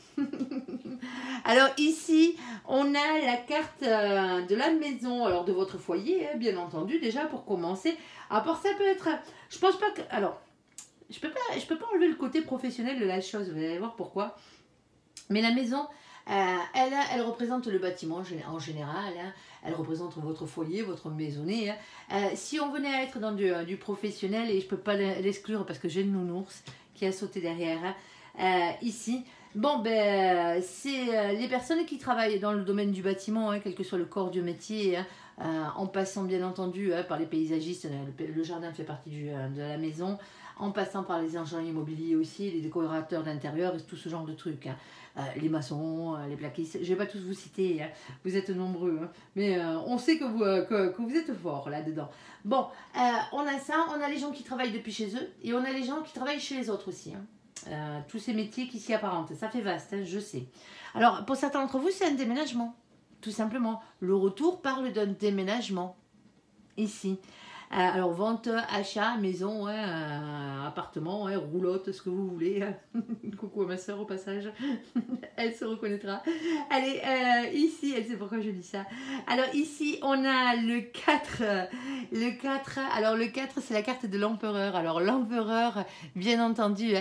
Alors ici, on a la carte de la maison, alors de votre foyer, hein, bien entendu, déjà pour commencer. Alors ça peut être, je pense pas que, alors, je peux pas enlever le côté professionnel de la chose, vous allez voir pourquoi. Mais la maison, elle représente le bâtiment en général, hein. Elle représente votre foyer, votre maisonnée. Hein. Si on venait à être dans du professionnel, et je ne peux pas l'exclure parce que j'ai une nounours qui a sauté derrière, hein, ici, bon, ben, c'est les personnes qui travaillent dans le domaine du bâtiment, hein, quel que soit le corps du métier, hein, en passant bien entendu hein, par les paysagistes, le jardin fait partie de la maison, en passant par les agents immobiliers aussi, les décorateurs d'intérieur et tout ce genre de trucs. Hein. Les maçons, les plaquistes, je ne vais pas tous vous citer, hein. Vous êtes nombreux, hein. Mais on sait que vous êtes forts là-dedans. Bon, on a ça, on a les gens qui travaillent depuis chez eux et on a les gens qui travaillent chez les autres aussi. Hein. Tous ces métiers qui s'y apparentent, ça fait vaste, hein, je sais. Alors, pour certains d'entre vous, c'est un déménagement, tout simplement. Le retour parle d'un déménagement, ici. Alors, vente, achat, maison, appartement, roulotte, ce que vous voulez. Coucou à ma soeur au passage, elle se reconnaîtra. Allez, ici, elle sait pourquoi je dis ça. Alors, ici, on a le 4. Le 4, alors le 4, c'est la carte de l'empereur. Alors, l'empereur, bien entendu,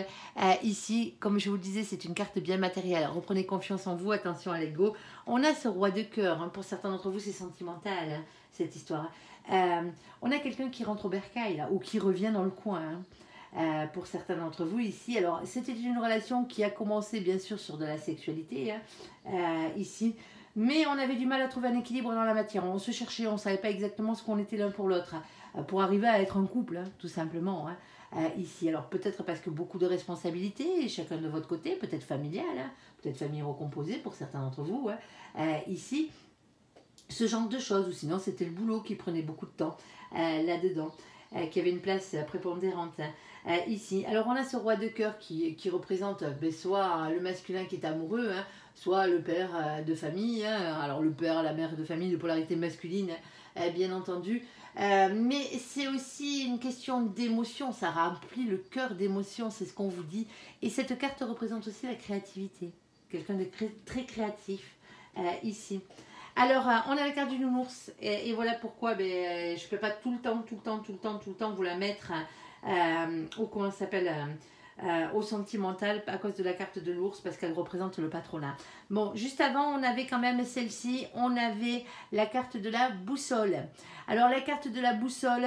ici, comme je vous le disais, c'est une carte bien matérielle. Alors, reprenez confiance en vous, attention à l'ego. On a ce roi de cœur. Hein. Pour certains d'entre vous, c'est sentimental, hein, cette histoire. On a quelqu'un qui rentre au bercail là, ou qui revient dans le coin pour certains d'entre vous ici. Alors c'était une relation qui a commencé bien sûr sur de la sexualité hein, ici, mais on avait du mal à trouver un équilibre dans la matière. On se cherchait, on ne savait pas exactement ce qu'on était l'un pour l'autre pour arriver à être un couple hein, tout simplement hein, ici. Alors peut-être parce que beaucoup de responsabilités chacun de votre côté, peut-être familiale, hein, peut-être famille recomposée pour certains d'entre vous hein, ici. Ce genre de choses, ou sinon c'était le boulot qui prenait beaucoup de temps là-dedans, qui avait une place prépondérante ici. Alors on a ce roi de cœur qui représente soit le masculin qui est amoureux, hein, soit le père de famille, hein, alors le père, la mère de famille de polarité masculine, bien entendu. Mais c'est aussi une question d'émotion, ça remplit le cœur d'émotion, c'est ce qu'on vous dit. Et cette carte représente aussi la créativité, quelqu'un de très créatif ici. Alors, on a la carte du nounours et voilà pourquoi je ne peux pas tout le temps vous la mettre au comment ça s'appelle au sentimental à cause de la carte de l'ours parce qu'elle représente le patronat. Bon, juste avant, on avait quand même celle-ci, on avait la carte de la boussole. Alors, la carte de la boussole,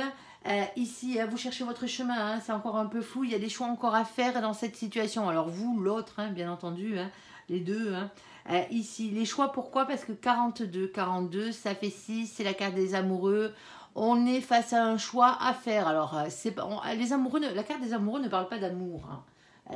ici, vous cherchez votre chemin, hein, c'est encore un peu flou, il y a des choix encore à faire dans cette situation. Alors, vous, l'autre, hein, bien entendu, hein, les deux, hein. Ici, les choix, pourquoi? Parce que 42, ça fait 6, c'est la carte des amoureux. on est face à un choix à faire. Alors, les amoureux, la carte des amoureux ne parle pas d'amour. Hein.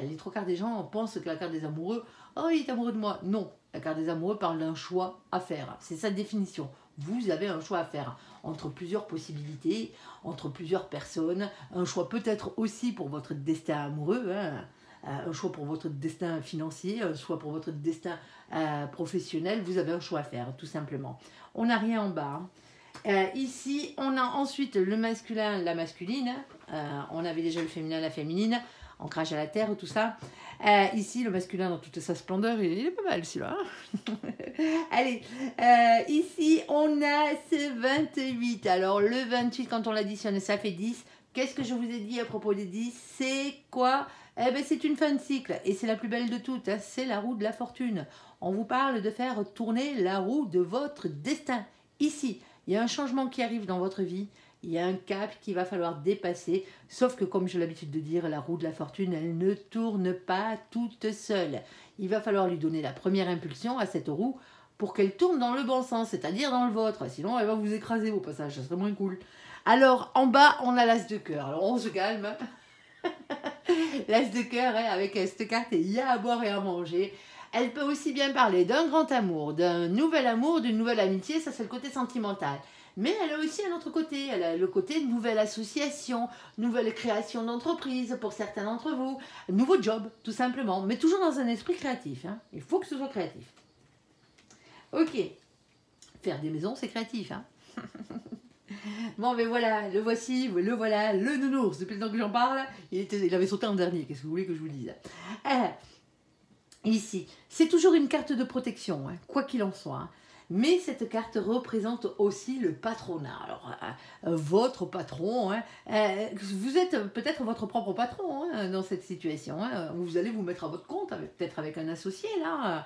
Les trois quarts des gens pensent que la carte des amoureux, oh, il est amoureux de moi. Non, la carte des amoureux parle d'un choix à faire. C'est sa définition. Vous avez un choix à faire entre plusieurs possibilités, entre plusieurs personnes. Un choix peut-être aussi pour votre destin amoureux, hein. Un choix pour votre destin financier, un choix pour votre destin professionnel. Vous avez un choix à faire, tout simplement. On n'a rien en bas. Ici, on a ensuite le masculin, la masculine. On avait déjà le féminin, la féminine. Ancrage à la terre, tout ça. Ici, le masculin dans toute sa splendeur, il est pas mal celui-là. Allez, ici, on a ce 28. Alors, le 28, quand on l'additionne, ça fait 10. Qu'est-ce que je vous ai dit à propos des 10? C'est quoi? Eh bien, c'est une fin de cycle. Et c'est la plus belle de toutes. Hein. C'est la roue de la fortune. On vous parle de faire tourner la roue de votre destin. Ici, il y a un changement qui arrive dans votre vie. Il y a un cap qu'il va falloir dépasser, sauf que comme j'ai l'habitude de dire, la roue de la fortune, elle ne tourne pas toute seule. Il va falloir lui donner la première impulsion à cette roue pour qu'elle tourne dans le bon sens, c'est-à-dire dans le vôtre. Sinon, elle va vous écraser au passage, ça serait moins cool. Alors, en bas, on a l'as de cœur. Alors, on se calme. L'as de cœur, hein, avec cette carte, il y a à boire et à manger. Elle peut aussi bien parler d'un grand amour, d'une nouvelle amitié, ça c'est le côté sentimental. Mais elle a aussi un autre côté, elle a le côté nouvelle association, nouvelle création d'entreprise pour certains d'entre vous, nouveau job tout simplement, mais toujours dans un esprit créatif, hein. Il faut que ce soit créatif. Ok, faire des maisons c'est créatif. Hein. Bon mais voilà, le voici, le voilà, le nounours, depuis le temps que j'en parle, il avait sauté en dernier, qu'est-ce que vous voulez que je vous dise? Ici, c'est toujours une carte de protection, hein, quoi qu'il en soit. Hein. Mais cette carte représente aussi le patronat. Alors, votre patron, hein, vous êtes peut-être votre propre patron hein, dans cette situation. Hein, vous allez vous mettre à votre compte, peut-être avec un associé. Là.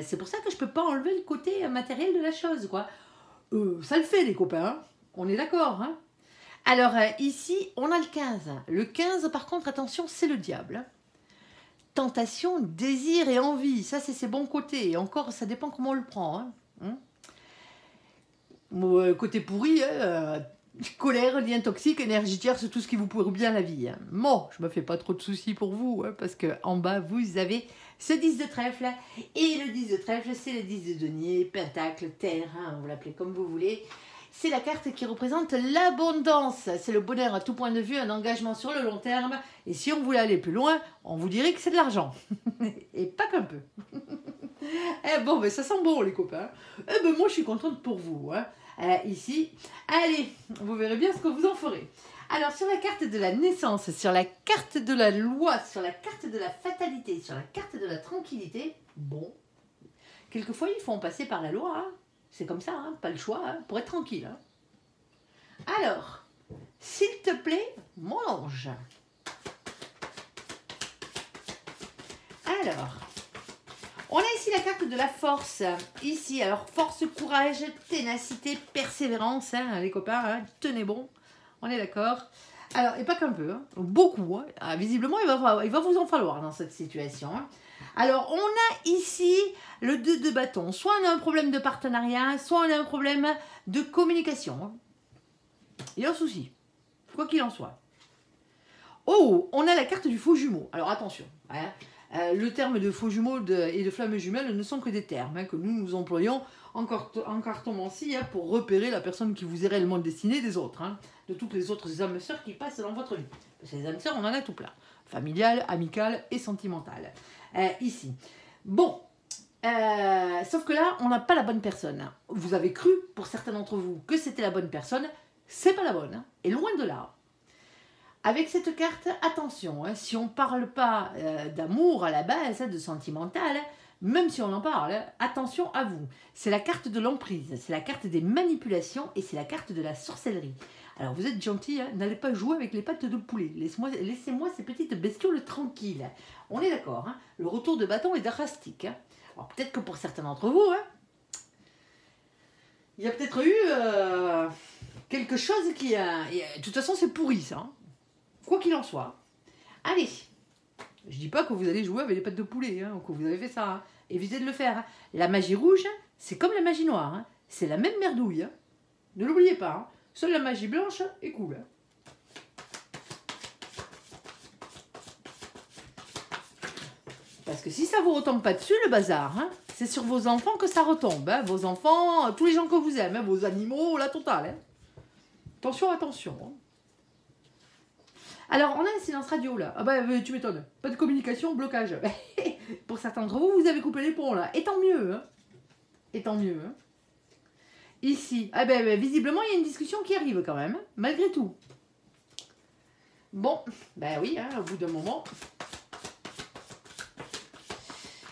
C'est pour ça que je ne peux pas enlever le côté matériel de la chose. Quoi. Ça le fait, les copains. Hein, on est d'accord. Hein. Alors, ici, on a le 15. Le 15, par contre, attention, c'est le diable. Hein. Tentation, désir et envie. Ça, c'est ses bons côtés. Et encore, ça dépend comment on le prend. Hein. Côté pourri, colère, lien toxique, énergie tierce, tout ce qui vous pourrit bien la vie. Hein. Bon, je me fais pas trop de soucis pour vous, hein, parce que en bas, vous avez ce 10 de trèfle. Et le 10 de trèfle, c'est le 10 de denier, pentacle, terre, hein, vous l'appelez comme vous voulez. C'est la carte qui représente l'abondance. C'est le bonheur à tout point de vue, un engagement sur le long terme. Et si on voulait aller plus loin, on vous dirait que c'est de l'argent. Et pas qu'un peu. Eh bon, ben ça sent bon les copains. Eh ben moi je suis contente pour vous. Hein. Ici, allez, vous verrez bien ce que vous en ferez. Alors sur la carte de la naissance, sur la carte de la loi, sur la carte de la fatalité, sur la carte de la tranquillité, bon, quelquefois il faut en passer par la loi. Hein. C'est comme ça, hein, pas le choix, hein, pour être tranquille. Hein. Alors, s'il te plaît, mon ange. Alors, on a ici la carte de la force. Ici, alors force, courage, ténacité, persévérance, hein, les copains, hein, tenez bon, on est d'accord. Alors, et pas qu'un peu, hein, beaucoup. Hein. Ah, visiblement, il va vous en falloir dans cette situation. Hein. Alors, on a ici le 2 de bâton. Soit on a un problème de partenariat, soit on a un problème de communication. Hein. Il y a un souci, quoi qu'il en soit. Oh, on a la carte du faux jumeau. Alors, attention. Hein. Le terme de faux jumeaux et de flammes jumelles ne sont que des termes hein, que nous employons en cartomancie hein, pour repérer la personne qui vous est réellement destinée des autres, hein, de toutes les autres âmes sœurs qui passent dans votre vie. Parce que les âmes sœurs, on en a tout plein. Familiales, amicales et sentimentales. Ici. Bon, sauf que là, on n'a pas la bonne personne. Hein. Vous avez cru, pour certains d'entre vous, que c'était la bonne personne. C'est pas la bonne. Hein, et loin de là. Avec cette carte, attention, hein, si on ne parle pas d'amour à la base, hein, de sentimental, hein, même si on en parle, hein, attention à vous. C'est la carte de l'emprise, c'est la carte des manipulations et c'est la carte de la sorcellerie. Alors vous êtes gentils, hein, n'allez pas jouer avec les pattes de poulet. Laissez-moi ces petites bestioles tranquilles. On est d'accord, hein, le retour de bâton est drastique. Hein. Alors peut-être que pour certains d'entre vous, hein, il y a peut-être eu quelque chose qui a... De toute façon, c'est pourri ça. Hein. Quoi qu'il en soit. Allez. Je dis pas que vous allez jouer avec les pattes de poulet, hein, ou que vous avez fait ça. Hein. Évitez de le faire. Hein. La magie rouge, c'est comme la magie noire. Hein. C'est la même merdouille. Hein. Ne l'oubliez pas. Hein. Seule la magie blanche est cool. Hein. Parce que si ça vous retombe pas dessus, le bazar, hein, c'est sur vos enfants que ça retombe. Hein, vos enfants, tous les gens que vous aimez, hein, vos animaux, la totale. Hein. Attention, attention. Hein. Alors, on a un silence radio, là. Ah bah, tu m'étonnes. Pas de communication, blocage. Pour certains d'entre vous, vous avez coupé les ponts, là. Et tant mieux, hein. Et tant mieux, hein. Ici, ah ben, visiblement, il y a une discussion qui arrive quand même, hein, malgré tout. Bon, ben oui, hein, au bout d'un moment.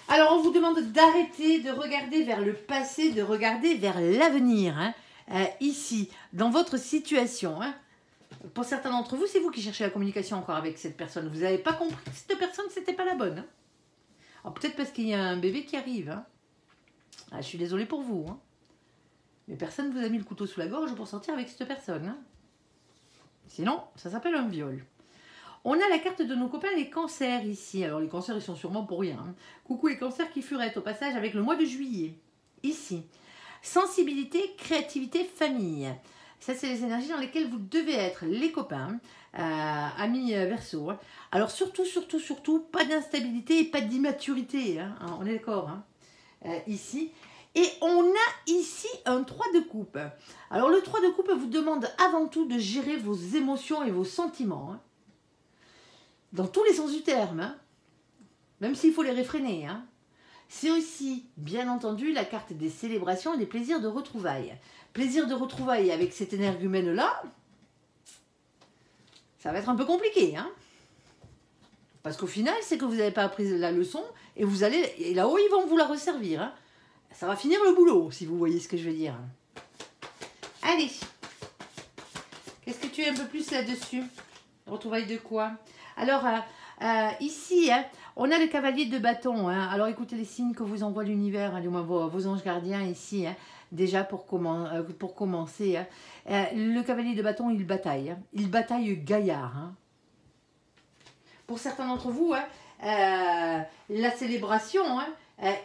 Alors, on vous demande d'arrêter de regarder vers le passé, de regarder vers l'avenir, hein, ici, dans votre situation, hein. Pour certains d'entre vous, c'est vous qui cherchez la communication encore avec cette personne. Vous n'avez pas compris que cette personne, c'était pas la bonne. Hein. Peut-être parce qu'il y a un bébé qui arrive. Hein. Ah, je suis désolée pour vous. Hein. Mais personne ne vous a mis le couteau sous la gorge pour sortir avec cette personne. Hein. Sinon, ça s'appelle un viol. On a la carte de nos copains les cancers ici. Alors les cancers, ils sont sûrement pour rien. Hein. Coucou les cancers qui furettent au passage avec le mois de juillet. Ici. Sensibilité, créativité, famille. Ça, c'est les énergies dans lesquelles vous devez être, les copains, amis Verseau. Hein. Alors, surtout, pas d'instabilité et pas d'immaturité. Hein. On est d'accord, hein. Ici. Et on a ici un 3 de coupe. Alors, le 3 de coupe vous demande avant tout de gérer vos émotions et vos sentiments. Hein. Dans tous les sens du terme. Hein. Même s'il faut les réfréner. Hein. C'est aussi, bien entendu, la carte des célébrations et des plaisirs de retrouvailles. Plaisir de retrouvailles avec cet énergumène-là, ça va être un peu compliqué. Hein, parce qu'au final, c'est que vous n'avez pas appris la leçon et vous allez, et là-haut, ils vont vous la resservir. Hein. Ça va finir le boulot, si vous voyez ce que je veux dire. Allez. Qu'est-ce que tu es un peu plus là-dessus? Retrouvailles de quoi? Alors, ici, hein, on a le cavalier de bâton. Hein. Alors, écoutez les signes que vous envoie l'univers, hein, du moins vos anges gardiens ici. Hein. Déjà, pour commencer, hein. Le cavalier de bâton, il bataille. Hein. Il bataille gaillard. Hein. Pour certains d'entre vous, hein, la célébration, hein,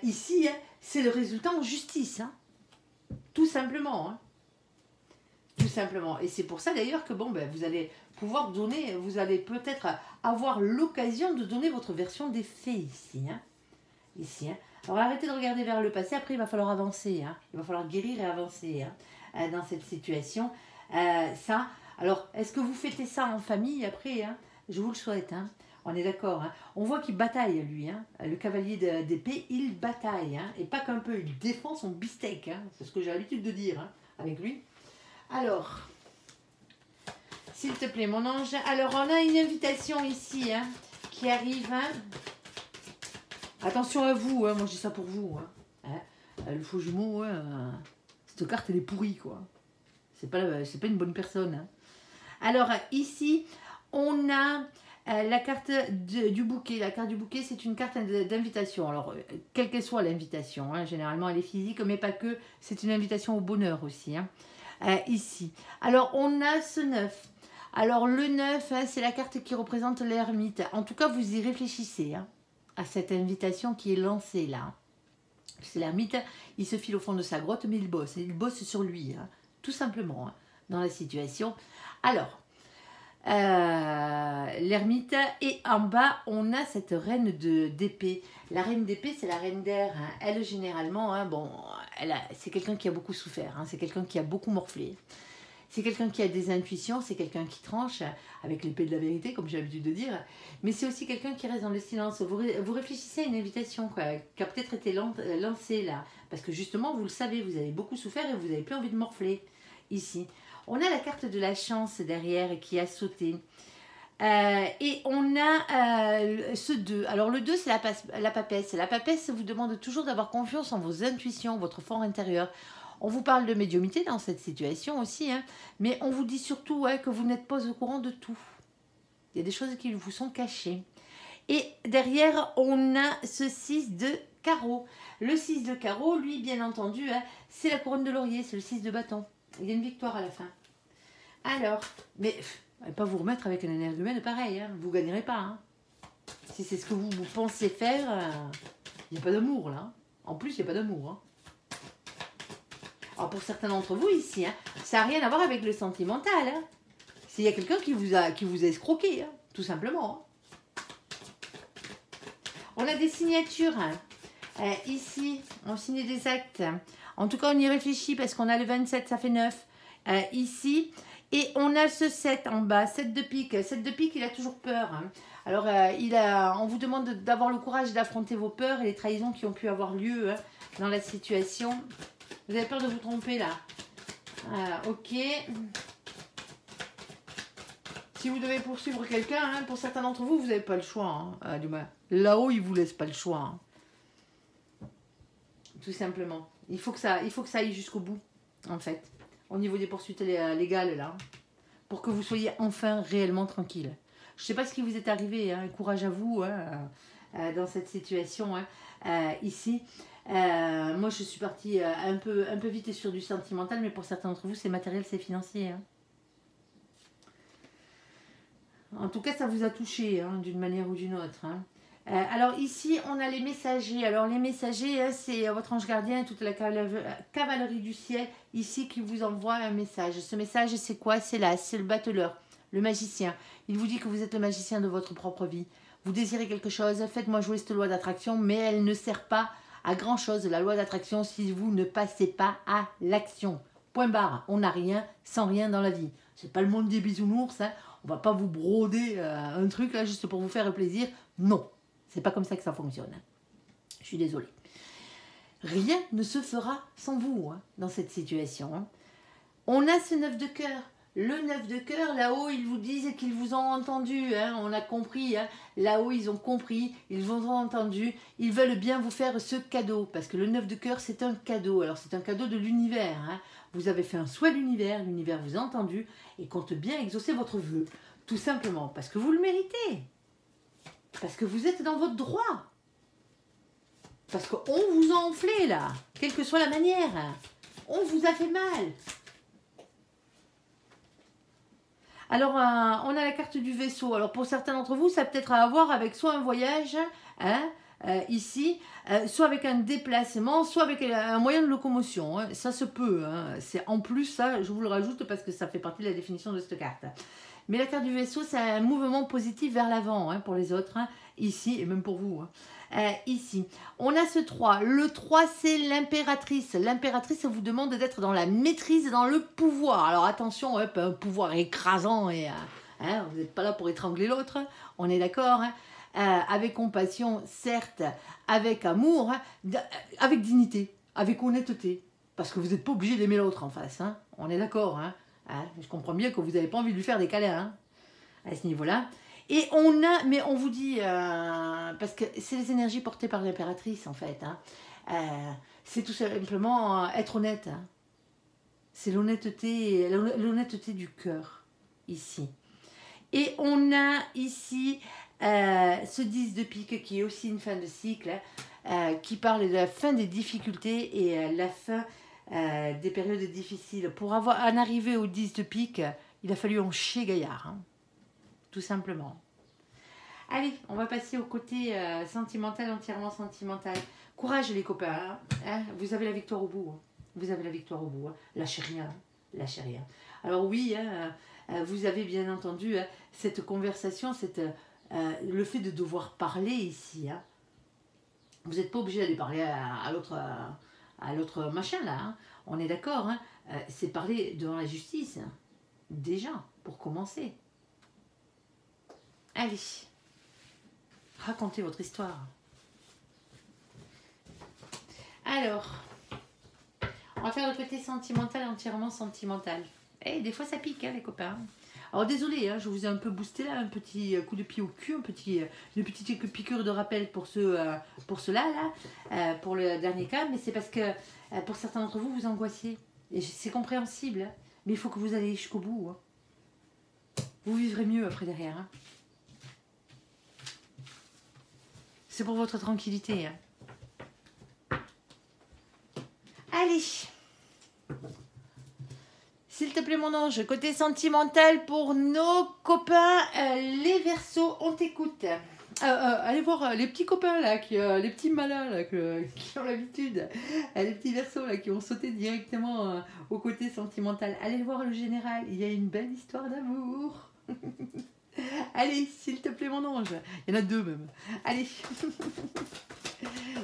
ici, hein, c'est le résultat en justice. Hein. Tout simplement. Hein. Tout simplement. Et c'est pour ça d'ailleurs que bon, ben, vous allez pouvoir donner, vous allez peut-être avoir l'occasion de donner votre version des faits ici. Hein. Ici. Hein. Alors arrêtez de regarder vers le passé, après il va falloir avancer. Hein. Il va falloir guérir et avancer hein, dans cette situation. Ça, alors est-ce que vous fêtez ça en famille après hein? Je vous le souhaite. Hein. On est d'accord. Hein. On voit qu'il bataille lui. Hein. Le cavalier d'épée, il bataille. Hein. Et pas qu'un peu, il défend son beefsteak. Hein. C'est ce que j'ai l'habitude de dire hein, avec lui. Alors, s'il te plaît, mon ange. Alors, on a une invitation ici hein, qui arrive. Hein. Attention à vous, hein. Moi je dis ça pour vous. Hein. Le faux jumeau, cette carte elle est pourrie quoi. C'est pas une bonne personne. Hein. Alors, ici, on a la carte du bouquet. La carte du bouquet, c'est une carte d'invitation. Alors, quelle qu'elle soit l'invitation, hein. Généralement elle est physique, mais pas que. C'est une invitation au bonheur aussi. Hein. Ici. Alors, on a ce 9. Alors, le 9, hein, c'est la carte qui représente l'ermite. En tout cas, vous y réfléchissez hein, à cette invitation qui est lancée là. C'est l'ermite, il se file au fond de sa grotte, mais il bosse sur lui, hein, tout simplement, hein, dans la situation. Alors, l'ermite, et en bas, on a cette reine d'épée. La reine d'épée, c'est la reine d'air. Hein. Elle, généralement, hein, bon, c'est quelqu'un qui a beaucoup souffert. Hein. C'est quelqu'un qui a beaucoup morflé. C'est quelqu'un qui a des intuitions. C'est quelqu'un qui tranche avec l'épée de la vérité, comme j'ai l'habitude de dire. Mais c'est aussi quelqu'un qui reste dans le silence. Vous réfléchissez à une invitation quoi, qui a peut-être été lancée là. Parce que justement, vous le savez, vous avez beaucoup souffert et vous n'avez plus envie de morfler. Ici. On a la carte de la chance derrière qui a sauté. Et on a ce 2. Alors le 2, c'est la papesse. La papesse vous demande toujours d'avoir confiance en vos intuitions, votre fort intérieur. On vous parle de médiumnité dans cette situation aussi. Hein, mais on vous dit surtout que vous n'êtes pas au courant de tout. Il y a des choses qui vous sont cachées. Et derrière, on a ce 6 de carreau. Le 6 de carreau, lui, bien entendu, hein, c'est la couronne de laurier. C'est le 6 de bâton. Il y a une victoire à la fin. Alors, mais pas vous remettre avec un énergumène pareil, hein, vous ne gagnerez pas. Hein. Si c'est ce que vous pensez faire, il n'y a pas d'amour là. En plus, il n'y a pas d'amour. Hein. Alors pour certains d'entre vous ici, hein, ça n'a rien à voir avec le sentimental. Hein. Il y a quelqu'un qui vous a escroqué, hein, tout simplement. On a des signatures. Hein. Ici, on signe des actes. En tout cas, on y réfléchit parce qu'on a le 27, ça fait 9. Ici, et on a ce 7 en bas, 7 de pique. 7 de pique, il a toujours peur. Hein. Alors, on vous demande d'avoir le courage d'affronter vos peurs et les trahisons qui ont pu avoir lieu hein, dans la situation. Vous avez peur de vous tromper là. Ok. Si vous devez poursuivre quelqu'un, hein, pour certains d'entre vous, vous n'avez pas le choix. Hein. Là-haut, ils ne vous laissent pas le choix. Hein. Tout simplement. Il faut que ça aille jusqu'au bout, en fait. Au niveau des poursuites légales, là. Pour que vous soyez enfin réellement tranquille. Je ne sais pas ce qui vous est arrivé. Hein. Courage à vous hein, dans cette situation. Hein. Ici, moi, je suis partie un peu vite et sur du sentimental. Mais pour certains d'entre vous, c'est matériel, c'est financier. Hein. En tout cas, ça vous a touché hein, d'une manière ou d'une autre. Hein. Alors ici, on a les messagers. Alors les messagers, hein, c'est votre ange gardien et toute la cavalerie du ciel ici qui vous envoie un message. Ce message, c'est quoi? C'est là, c'est le battleur, le magicien. Il vous dit que vous êtes le magicien de votre propre vie. Vous désirez quelque chose, faites-moi jouer cette loi d'attraction, mais elle ne sert pas à grand-chose, la loi d'attraction, si vous ne passez pas à l'action. Point barre, on n'a rien sans rien dans la vie. C'est pas le monde des bisounours, hein. On va pas vous broder un truc là juste pour vous faire plaisir. Non, c'est pas comme ça que ça fonctionne. Je suis désolée. Rien ne se fera sans vous hein, dans cette situation. Hein. On a ce 9 de cœur. Le 9 de cœur, là-haut, ils vous disent qu'ils vous ont entendu. Hein, on a compris. Hein. Là-haut, ils ont compris. Ils vous ont entendu. Ils veulent bien vous faire ce cadeau. Parce que le 9 de cœur, c'est un cadeau. Alors, c'est un cadeau de l'univers. Hein. Vous avez fait un souhait à l'univers. L'univers vous a entendu et compte bien exaucer votre vœu. Tout simplement parce que vous le méritez. Parce que vous êtes dans votre droit. Parce qu'on vous a enflé, là. Quelle que soit la manière. On vous a fait mal. Alors, on a la carte du vaisseau. Alors, pour certains d'entre vous, ça peut être à voir avec soit un voyage, hein, ici, soit avec un déplacement, soit avec un moyen de locomotion. Hein. Ça se peut. Hein. C'est en plus, ça, je vous le rajoute parce que ça fait partie de la définition de cette carte. Mais la carte du vaisseau, c'est un mouvement positif vers l'avant hein, pour les autres, hein, ici, et même pour vous. Hein. Ici, on a ce 3. Le 3, c'est l'impératrice. L'impératrice vous demande d'être dans la maîtrise, dans le pouvoir. Alors attention, hein, pas un pouvoir écrasant, et, hein, vous n'êtes pas là pour étrangler l'autre, on est d'accord hein. Avec compassion, certes, avec amour, hein, avec dignité, avec honnêteté. Parce que vous n'êtes pas obligé d'aimer l'autre en face, hein, on est d'accord. Hein. Je comprends bien que vous n'avez pas envie de lui faire des câlins hein, à ce niveau-là. Et mais on vous dit, parce que c'est les énergies portées par l'impératrice en fait. Hein, c'est tout simplement être honnête. Hein. C'est l'honnêteté du cœur ici. Et on a ici ce 10 de pique qui est aussi une fin de cycle, qui parle de la fin des difficultés et la fin des périodes difficiles. Pour en arriver au 10 de pique, il a fallu en chier gaillard. Hein. Tout simplement. Allez, on va passer au côté sentimental, entièrement sentimental. Courage les copains, hein. Vous avez la victoire au bout. Hein. Vous avez la victoire au bout. Hein. Lâchez rien, lâchez rien. Alors oui, hein, vous avez bien entendu hein, cette conversation, le fait de devoir parler ici. Hein. Vous n'êtes pas obligé d'aller parler à l'autre machin là. Hein. On est d'accord, hein. C'est parler devant la justice. Hein. Déjà, pour commencer. Allez, racontez votre histoire. Alors, on va faire le côté sentimental, entièrement sentimental. Et des fois ça pique, hein, les copains. Alors désolé, hein, je vous ai un peu boosté là, un petit coup de pied au cul, une petite piqûre de rappel pour ceux-là, pour le dernier cas, mais c'est parce que pour certains d'entre vous, vous angoissiez. Et c'est compréhensible, hein, mais il faut que vous alliez jusqu'au bout. Hein. Vous vivrez mieux après derrière. Hein. C'est pour votre tranquillité. Hein. Allez. S'il te plaît, mon ange, côté sentimental pour nos copains, les Verseaux, on t'écoute. allez voir les petits copains là, les petits malins là, qui ont l'habitude, les petits versos là qui ont sauté directement au côté sentimental. Allez voir le général, il y a une belle histoire d'amour. Allez, s'il te plaît mon ange. Il y en a deux même. Allez.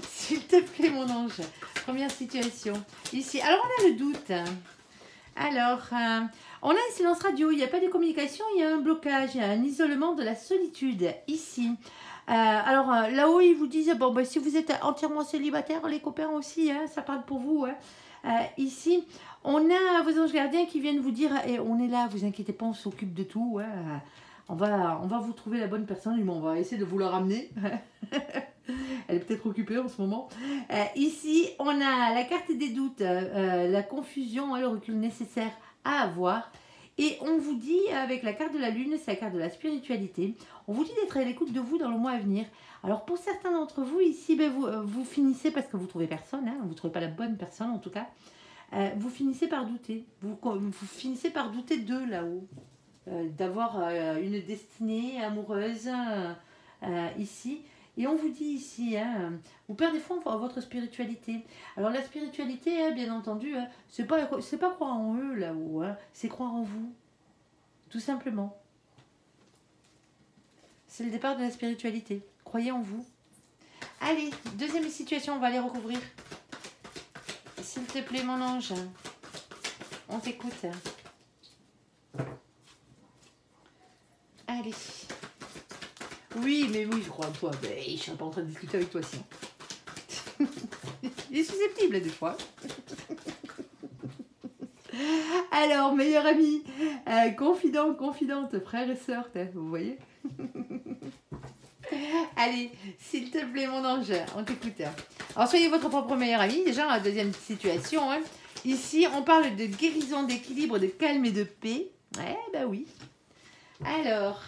S'il te plaît mon ange. Première situation. Ici. Alors on a le doute. Alors, on a un silence radio. Il n'y a pas de communication. Il y a un blocage. Il y a un isolement de la solitude. Ici. Alors là-haut ils vous disent, bon ben, si vous êtes entièrement célibataire, les copains aussi, hein, ça parle pour vous. Hein. Ici, on a vos anges gardiens qui viennent vous dire, et on est là, vous inquiétez pas, on s'occupe de tout. Hein. On va vous trouver la bonne personne, mais on va essayer de vous la ramener. Elle est peut-être occupée en ce moment. Ici, on a la carte des doutes, la confusion, le recul nécessaire à avoir. Et on vous dit, avec la carte de la lune, c'est la carte de la spiritualité, on vous dit d'être à l'écoute de vous dans le mois à venir. Alors pour certains d'entre vous, ici, ben, vous finissez, parce que vous ne trouvez personne, hein, vous ne trouvez pas la bonne personne en tout cas, vous finissez par douter. Vous finissez par douter d'eux là-haut. D'avoir une destinée amoureuse ici. Et on vous dit ici, hein, vous perdez foi en votre spiritualité. Alors la spiritualité, hein, bien entendu, hein, c'est pas croire en eux là-haut, hein, c'est croire en vous. Tout simplement. C'est le départ de la spiritualité. Croyez en vous. Allez, deuxième situation, on va aller recouvrir. S'il te plaît, mon ange. On t'écoute. Allez. Oui, mais oui, je crois en toi. Ben, je ne suis pas en train de discuter avec toi sinon. Il est susceptible, là, des fois. Alors, meilleur ami, confident, confidente, frère et sœur, vous voyez. Allez, s'il te plaît, mon ange, on t'écoute. Alors, soyez votre propre meilleur ami. Déjà, dans la deuxième situation, hein. Ici, on parle de guérison, d'équilibre, de calme et de paix. Eh ben oui. Alors,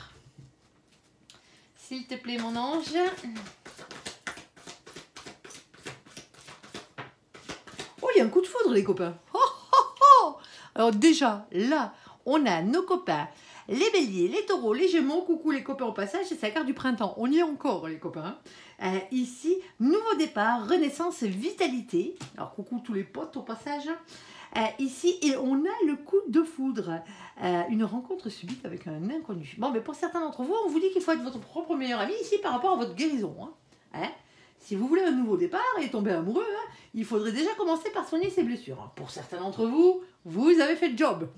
s'il te plaît, mon ange. Oh, il y a un coup de foudre, les copains. Oh, oh, oh. Alors déjà, là, on a nos copains, les béliers, les taureaux, les gémeaux. Coucou les copains au passage, c'est la carte du printemps. On y est encore, les copains. Ici, nouveau départ, renaissance, vitalité. Alors, coucou tous les potes au passage. Ici, et on a le coup de foudre, une rencontre subite avec un inconnu. Bon, mais pour certains d'entre vous, on vous dit qu'il faut être votre propre meilleur ami ici par rapport à votre guérison. Hein. Si vous voulez un nouveau départ et tomber amoureux, hein, il faudrait déjà commencer par soigner ses blessures. Pour certains d'entre vous, vous avez fait le job.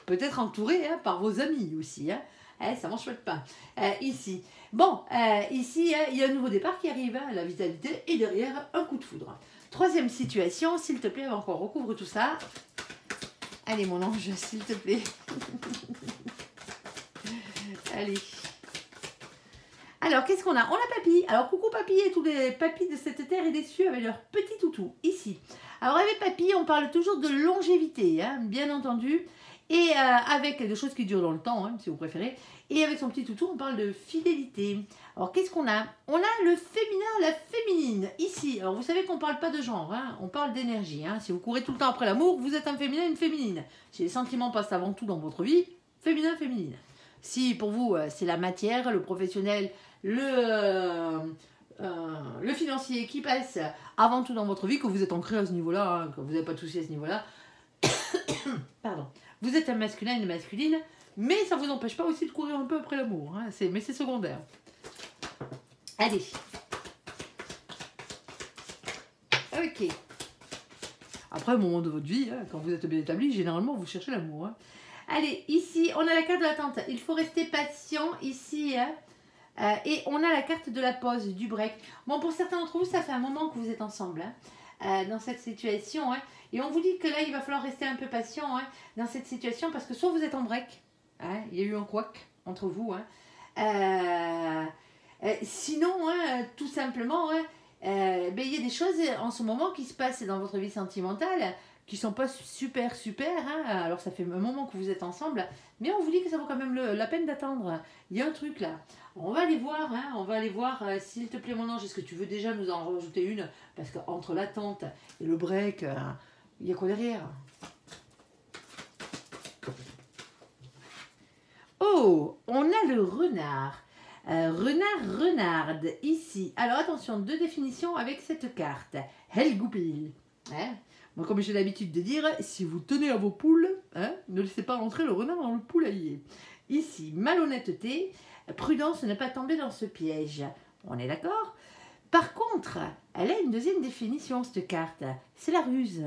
Peut-être entouré par vos amis aussi. Hein. Ça mange pas de pain. Ici, bon, ici, il y a un nouveau départ qui arrive, la vitalité, et derrière, un coup de foudre. Troisième situation, s'il te plaît, avant qu'on recouvre tout ça. Allez, mon ange, s'il te plaît. Allez. Alors, qu'est-ce qu'on a? On a Papy. Alors, coucou Papy et tous les papys de cette terre et des cieux avec leur petit toutou, ici. Alors, avec Papy, on parle toujours de longévité, hein, bien entendu. Et avec des choses qui durent dans le temps, hein, si vous préférez. Et avec son petit toutou, on parle de fidélité. Alors, qu'est-ce qu'on a? On a le féminin, la féminine, ici. Alors, vous savez qu'on ne parle pas de genre, hein, on parle d'énergie. Hein. Si vous courez tout le temps après l'amour, vous êtes un féminin, une féminine. Si les sentiments passent avant tout dans votre vie, féminin, féminine. Si pour vous, c'est la matière, le professionnel, le financier qui passe avant tout dans votre vie, que vous êtes ancré à ce niveau-là, hein, que vous n'avez pas de soucis à ce niveau-là, pardon. Vous êtes un masculin, une masculine, mais ça ne vous empêche pas aussi de courir un peu après l'amour. Hein, mais c'est secondaire. Allez. Ok. Après, au moment de votre vie, hein, quand vous êtes bien établi, généralement, vous cherchez l'amour. Hein. Allez, ici, on a la carte de l'attente. Il faut rester patient ici. Hein. Et on a la carte de la pause, du break. Bon, pour certains d'entre vous, ça fait un moment que vous êtes ensemble. Hein, dans cette situation. Hein. Et on vous dit que là, il va falloir rester un peu patient hein, dans cette situation parce que soit vous êtes en break, hein, il y a eu un couac entre vous, hein, sinon, hein, tout simplement, hein, ben, il y a des choses en ce moment qui se passent dans votre vie sentimentale qui ne sont pas super, hein, alors ça fait un moment que vous êtes ensemble, mais on vous dit que ça vaut quand même la peine d'attendre. Il y a un truc là. On va aller voir, hein, on va aller voir, s'il te plaît mon ange, est-ce que tu veux déjà nous en rajouter une? Parce qu'entre l'attente et le break, il y a quoi derrière? Oh, on a le renard. Renard, renarde, ici. Alors attention, deux définitions avec cette carte. Helgoupil. Hein? Moi, comme j'ai l'habitude de dire, si vous tenez à vos poules, hein, ne laissez pas rentrer le renard dans le poulailler. Ici, malhonnêteté, prudence de ne pas tomber dans ce piège. On est d'accord? Par contre, elle a une deuxième définition, cette carte. C'est la ruse.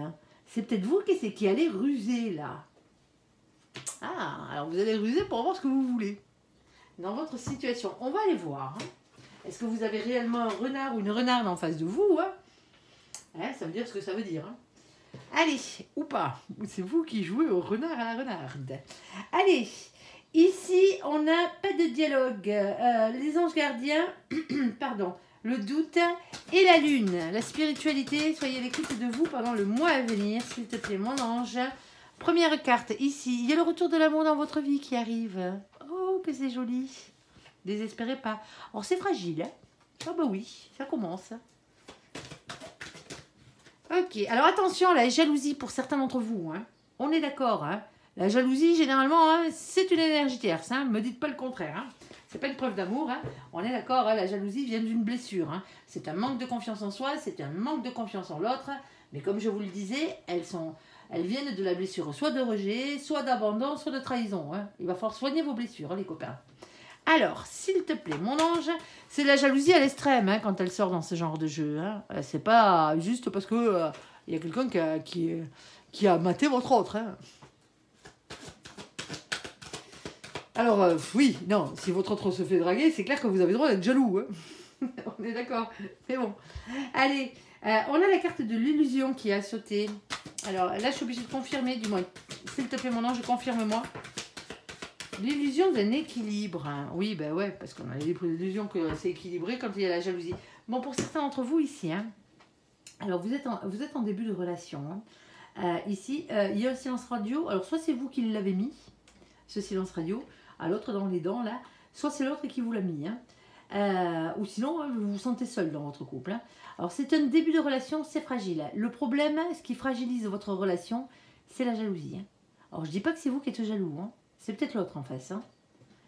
C'est peut-être vous qui allez ruser, là. Ah, alors vous allez ruser pour voir ce que vous voulez. Dans votre situation, on va aller voir. Hein. Est-ce que vous avez réellement un renard ou une renarde en face de vous, hein? Ça veut dire ce que ça veut dire. Hein. Allez, ou pas. C'est vous qui jouez au renard à la renarde. Allez, ici, on n'a pas de dialogue. Les anges gardiens, pardon, le doute et la lune. La spiritualité, soyez à l'écoute de vous pendant le mois à venir, s'il te plaît, mon ange. Première carte, ici, il y a le retour de l'amour dans votre vie qui arrive. Oh, que c'est joli. Désespérez pas. Alors, c'est fragile. Hein? Ah bah oui, ça commence. Ok, alors attention, la jalousie pour certains d'entre vous. Hein. On est d'accord. Hein. La jalousie, généralement, hein, c'est une énergie tierce. Hein. Me dites pas le contraire. Hein. C'est pas une preuve d'amour. Hein. On est d'accord, hein, la jalousie vient d'une blessure. Hein. C'est un manque de confiance en soi, c'est un manque de confiance en l'autre. Mais comme je vous le disais, elles viennent de la blessure, soit de rejet, soit d'abandon, soit de trahison. Hein. Il va falloir soigner vos blessures, hein, les copains. Alors, s'il te plaît, mon ange, c'est la jalousie à l'extrême hein, quand elle sort dans ce genre de jeu. Hein. C'est pas juste parce que y a quelqu'un qui a maté votre autre. Hein. Alors, oui, non, si votre autre se fait draguer, c'est clair que vous avez le droit d'être jaloux. Hein. On est d'accord. Mais bon. Allez, on a la carte de l'illusion qui a sauté. Alors là, je suis obligée de confirmer, du moins. S'il te plaît, mon ange, confirme-moi. L'illusion d'un équilibre. Hein. Oui, ben ouais, parce qu'on a l'illusion que c'est équilibré quand il y a la jalousie. Bon, pour certains d'entre vous ici, hein, alors vous êtes en début de relation. Hein. Ici, il y a un silence radio. Alors, soit c'est vous qui l'avez mis, ce silence radio, à l'autre dans les dents, là. Soit c'est l'autre qui vous l'a mis. Hein. Ou sinon, vous vous sentez seul dans votre couple. Hein. Alors, c'est un début de relation, c'est fragile. Le problème, ce qui fragilise votre relation, c'est la jalousie. Hein. Alors, je dis pas que c'est vous qui êtes jaloux. Hein. C'est peut-être l'autre en face. Hein.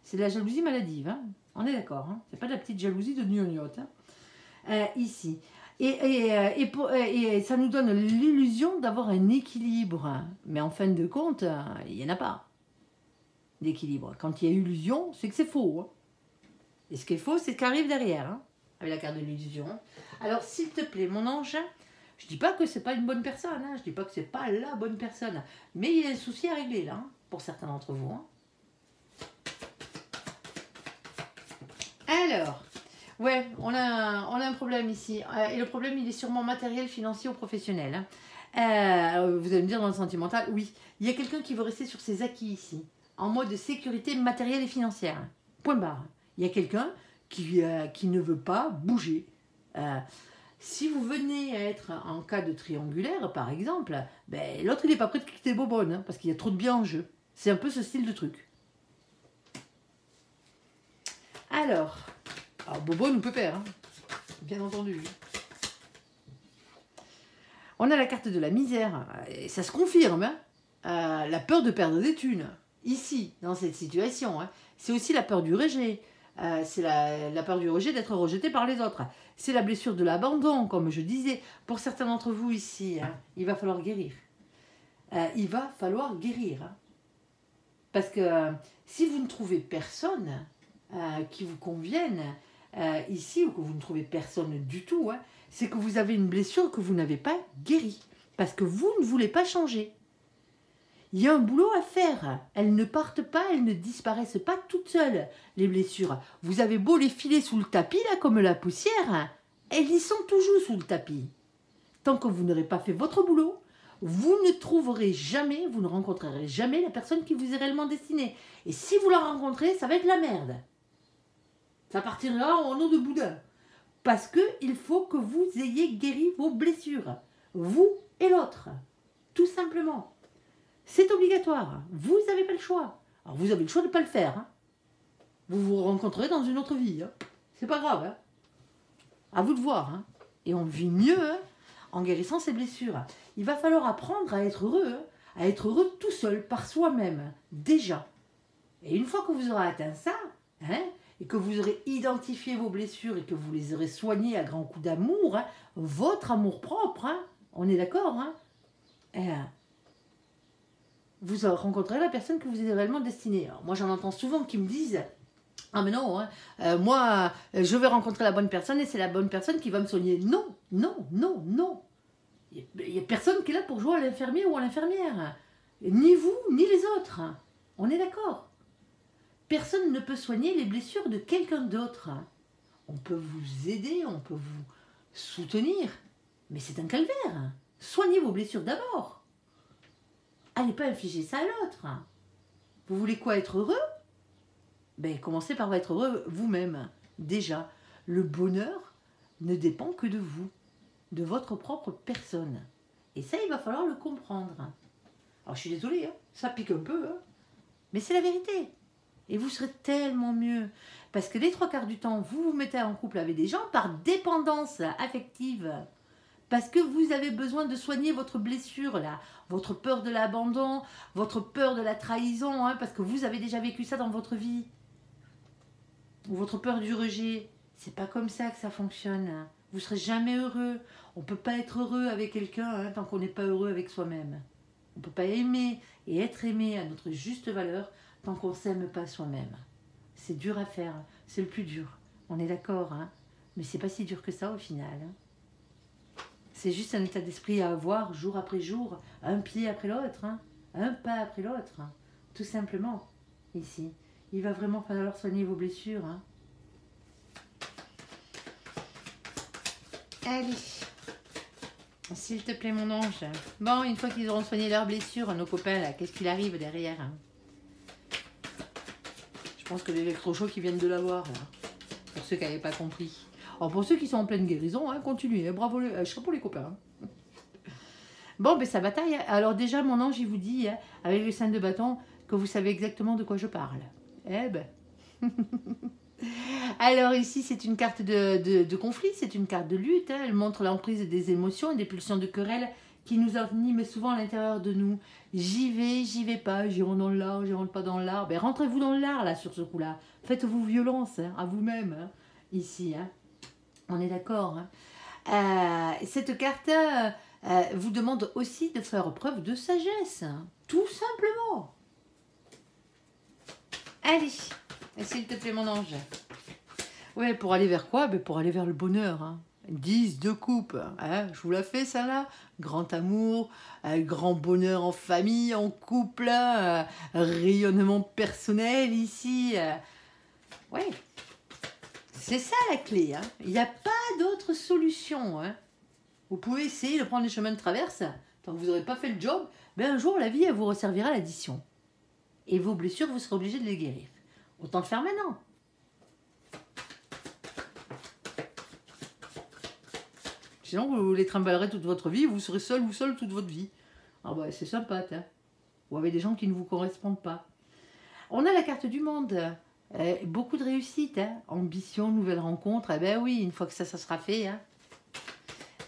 C'est de la jalousie maladive. Hein. On est d'accord. Hein. C'est pas de la petite jalousie de gnognotte. Hein. Ici. Et ça nous donne l'illusion d'avoir un équilibre. Mais en fin de compte, il n'y en a pas d'équilibre. Quand il y a illusion, c'est que c'est faux. Hein. Et ce qui est faux, c'est ce qui arrive derrière. Hein, avec la carte de l'illusion. Alors, s'il te plaît, mon ange, je dis pas que c'est pas une bonne personne. Hein, je dis pas que c'est pas la bonne personne. Mais il y a un souci à régler là. Hein. Pour certains d'entre vous. Hein. Alors, ouais, on a un problème ici. Et le problème, il est sûrement matériel, financier ou professionnel. Hein. Vous allez me dire dans le sentimental, oui. Il y a quelqu'un qui veut rester sur ses acquis ici, en mode sécurité matérielle et financière. Point barre. Il y a quelqu'un qui ne veut pas bouger. Si vous venez à être en cas de triangulaire, par exemple, ben, l'autre, il n'est pas prêt de quitter Bobonne, hein, parce qu'il y a trop de biens en jeu. C'est un peu ce style de truc. Alors Bobonne ou Pépère, hein, bien entendu. On a la carte de la misère, et ça se confirme. Hein, la peur de perdre des thunes. Ici, dans cette situation, hein, c'est aussi la peur du rejet. C'est la peur du rejet, d'être rejeté par les autres. C'est la blessure de l'abandon, comme je disais. Pour certains d'entre vous ici, hein, il va falloir guérir. Il va falloir guérir. Hein. Parce que si vous ne trouvez personne qui vous convienne ici, ou que vous ne trouvez personne du tout, hein, c'est que vous avez une blessure que vous n'avez pas guérie. Parce que vous ne voulez pas changer. Il y a un boulot à faire. Elles ne partent pas, elles ne disparaissent pas toutes seules, les blessures. Vous avez beau les filer sous le tapis, là, comme la poussière, elles y sont toujours sous le tapis. Tant que vous n'aurez pas fait votre boulot, vous ne trouverez jamais, vous ne rencontrerez jamais la personne qui vous est réellement destinée. Et si vous la rencontrez, ça va être la merde. Ça partira en eau de boudin. Parce qu'il faut que vous ayez guéri vos blessures. Vous et l'autre. Tout simplement. C'est obligatoire. Vous n'avez pas le choix. Alors vous avez le choix de ne pas le faire. Hein. Vous vous rencontrerez dans une autre vie. Hein. C'est pas grave. Hein. À vous de voir. Hein. Et on vit mieux hein, en guérissant ses blessures. Il va falloir apprendre à être heureux. Hein. À être heureux tout seul, par soi-même. Déjà. Et une fois que vous aurez atteint ça, hein, et que vous aurez identifié vos blessures et que vous les aurez soignées à grands coups d'amour, hein, votre amour propre, hein, on est d'accord, hein, vous rencontrerez la personne que vous êtes réellement destinée. Alors, moi, j'en entends souvent qui me disent « Ah mais non, hein, moi, je vais rencontrer la bonne personne et c'est la bonne personne qui va me soigner. » Non, non, non, non. Il n'y a personne qui est là pour jouer à l'infirmier ou à l'infirmière. Ni vous, ni les autres. On est d'accord. Personne ne peut soigner les blessures de quelqu'un d'autre. On peut vous aider, on peut vous soutenir, mais c'est un calvaire. Soignez vos blessures d'abord. Allez pas infliger ça à l'autre. Vous voulez quoi, être heureux? Ben, commencez par être heureux vous-même. Déjà, le bonheur ne dépend que de vous, de votre propre personne. Et ça, il va falloir le comprendre. Alors, je suis désolée, hein, ça pique un peu, hein, mais c'est la vérité. Et vous serez tellement mieux. Parce que les 3/4 du temps, vous vous mettez en couple avec des gens par dépendance affective. Parce que vous avez besoin de soigner votre blessure, là, votre peur de l'abandon, votre peur de la trahison, hein, parce que vous avez déjà vécu ça dans votre vie. Ou votre peur du rejet. C'est pas comme ça que ça fonctionne. Hein. Vous serez jamais heureux. On ne peut pas être heureux avec quelqu'un hein, tant qu'on n'est pas heureux avec soi-même. On ne peut pas aimer et être aimé à notre juste valeur tant qu'on ne s'aime pas soi-même. C'est dur à faire, c'est le plus dur. On est d'accord, hein, mais c'est pas si dur que ça au final. Hein. C'est juste un état d'esprit à avoir jour après jour, un pied après l'autre, hein, un pas après l'autre, hein, tout simplement. Ici, il va vraiment falloir soigner vos blessures. Hein. Allez, s'il te plaît mon ange. Bon, une fois qu'ils auront soigné leurs blessures, nos copains là, qu'est-ce qu'il arrive derrière hein? Je pense que l'électrochoc, ils viennent de l'avoir, là. Pour ceux qui n'avaient pas compris. Alors, pour ceux qui sont en pleine guérison, hein, continuez. Hein, bravo, chapeau les copains. Hein. Bon, ben ça bataille. Alors déjà, mon ange, il vous dit, hein, avec le sein de bâton, que vous savez exactement de quoi je parle. Eh ben. Alors ici, c'est une carte de conflit, c'est une carte de lutte. Hein. Elle montre l'emprise des émotions et des pulsions de querelle qui nous animent souvent à l'intérieur de nous. J'y vais pas, j'y rentre dans l'art, j'y rentre pas dans l'art. Ben rentrez-vous dans l'art là sur ce coup-là. Faites-vous violence hein, à vous-même hein, ici. Hein. On est d'accord. Hein. Cette carte vous demande aussi de faire preuve de sagesse, hein, tout simplement. Allez, s'il te plaît mon ange. Ouais, pour aller vers quoi? Ben pour aller vers le bonheur. Hein. 10 de coupe, hein, je vous la fais ça là, grand amour, grand bonheur en famille, en couple, rayonnement personnel ici, ouais, c'est ça la clé, hein. Il n'y a pas d'autre solution, hein. Vous pouvez essayer de prendre les chemins de traverse, tant que vous n'aurez pas fait le job, ben un jour la vie elle vous resservira l'addition, et vos blessures vous serez obligé de les guérir, autant le faire maintenant. Sinon, vous les trimballerez toute votre vie, vous serez seul ou seul toute votre vie. Ah bah, c'est sympa, hein. Ou avec des gens qui ne vous correspondent pas. On a la carte du monde. Beaucoup de réussite, hein. Ambition, nouvelle rencontre. Eh ben oui, une fois que ça sera fait. Hein.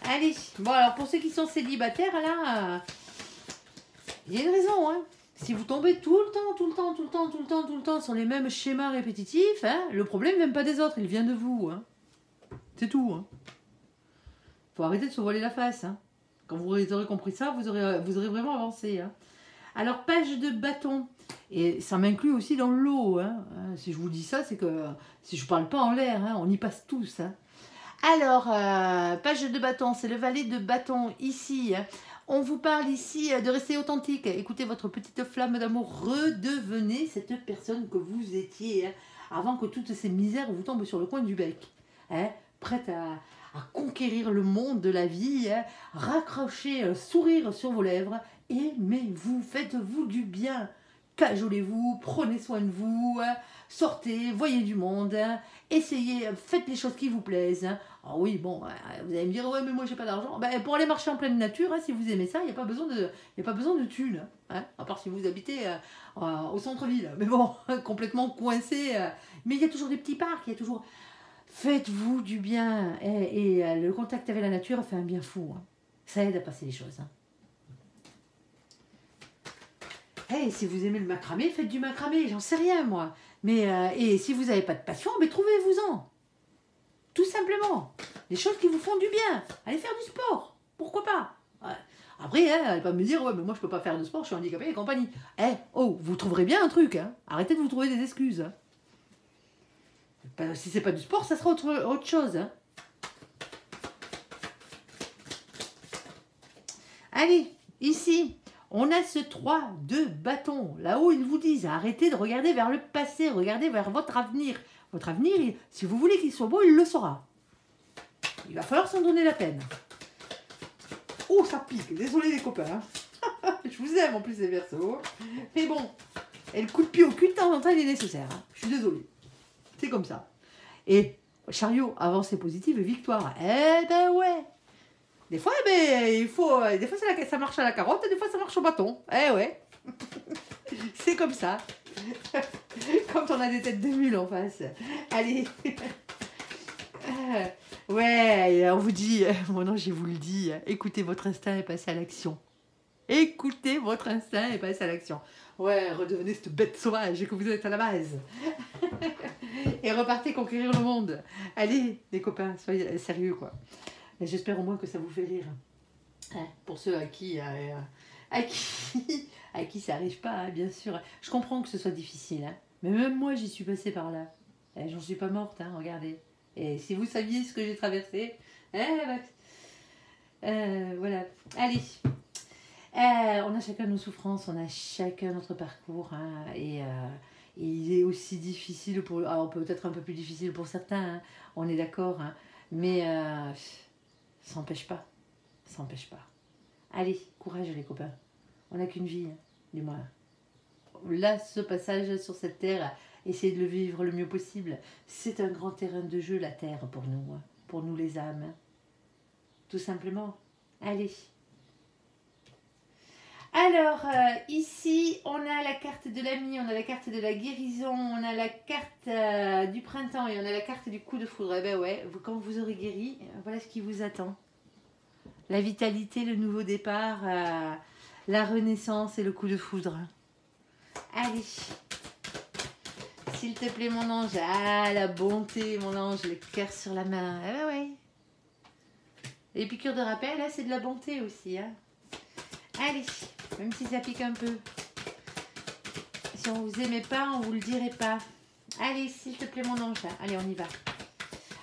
Allez, bon alors pour ceux qui sont célibataires, là, il y a une raison, hein. Si vous tombez tout le temps sur les mêmes schémas répétitifs, hein, le problème ne vient pas des autres, il vient de vous. Hein. C'est tout, hein. Faut arrêter de se voiler la face. Hein. Quand vous aurez compris ça, vous aurez vraiment avancé. Hein. Alors, page de bâton. Et ça m'inclut aussi dans l'eau. Hein. Si je vous dis ça, c'est que si je ne parle pas en l'air, hein, on y passe tous. Hein. Alors, page de bâton, c'est le valet de bâton ici. Hein. On vous parle ici de rester authentique. Écoutez votre petite flamme d'amour. Redevenez cette personne que vous étiez hein, avant que toutes ces misères vous tombent sur le coin du bec. Hein, prête à conquérir le monde de la vie, hein, raccrochez un sourire sur vos lèvres, aimez-vous, faites-vous du bien, cajolez-vous, prenez soin de vous, hein, sortez, voyez du monde, hein, essayez, faites les choses qui vous plaisent. Hein. Ah oui, bon, vous allez me dire, ouais, mais moi j'ai pas d'argent. Ben, pour aller marcher en pleine nature, hein, si vous aimez ça, il n'y a pas besoin de thunes, hein, à part si vous habitez au centre-ville. Mais bon, complètement coincé. Mais il y a toujours des petits parcs, il y a toujours... Faites-vous du bien et le contact avec la nature fait un bien fou. Hein. Ça aide à passer les choses. Hein. Hey, si vous aimez le macramé, faites du macramé, j'en sais rien moi. Mais et si vous n'avez pas de passion, mais trouvez-vous-en. Tout simplement. Des choses qui vous font du bien. Allez faire du sport. Pourquoi pas? Ouais. Après, hein, elle va me dire, ouais, mais moi je peux pas faire de sport, je suis handicapée et compagnie. Eh, oh, vous trouverez bien un truc, hein. Arrêtez de vous trouver des excuses. Hein. Si c'est pas du sport, ça sera autre chose. Hein. Allez, ici, on a ce 3 de bâton. Là-haut, ils vous disent, arrêtez de regarder vers le passé, regardez vers votre avenir. Votre avenir, si vous voulez qu'il soit beau, il le sera. Il va falloir s'en donner la peine. Oh, ça pique. Désolé les copains. Hein. Je vous aime en plus les Verseaux. Mais bon, et le coup de pied au cul de temps en temps, il est nécessaire. Hein. Je suis désolée. C'est comme ça. Et chariot, avancée positive et victoire. Eh ben ouais. Des fois, il faut. Des fois, ça marche à la carotte, et des fois, ça marche au bâton. Eh ouais. C'est comme ça. Quand on a des têtes de mule en face. Allez. Ouais, on vous dit, non, je vous le dis, écoutez votre instinct et passez à l'action. Écoutez votre instinct et passez à l'action. Ouais, redevenez cette bête sauvage que vous êtes à la base. Et repartez conquérir le monde. Allez, les copains, soyez sérieux, quoi. J'espère au moins que ça vous fait rire. Hein, pour ceux à qui ça n'arrive pas, hein, bien sûr. Je comprends que ce soit difficile, hein. Mais même moi, j'y suis passée par là. J'en suis pas morte, hein, regardez. Et si vous saviez ce que j'ai traversé, voilà. Allez, on a chacun nos souffrances, on a chacun notre parcours, hein, et il est aussi difficile pour, alors peut-être un peu plus difficile pour certains, hein, on est d'accord, hein, mais ça n'empêche pas, ça n'empêche pas. Allez, courage les copains, on n'a qu'une vie, hein, du moins. Là, ce passage sur cette terre, essayez de le vivre le mieux possible. C'est un grand terrain de jeu, la terre, pour nous les âmes. Hein. Tout simplement. Allez. Alors, ici, on a la carte de l'ami, on a la carte de la guérison, on a la carte du printemps et on a la carte du coup de foudre. Eh ben ouais, quand vous aurez guéri, voilà ce qui vous attend. La vitalité, le nouveau départ, la renaissance et le coup de foudre. Allez. S'il te plaît, mon ange. Ah, la bonté, mon ange. Le cœur sur la main. Ah bah ouais. Les piqûres de rappel, là, c'est de la bonté aussi. Hein. Allez, même si ça pique un peu. Si on vous aimait pas, on vous le dirait pas. Allez, s'il te plaît, mon ange. Allez, on y va.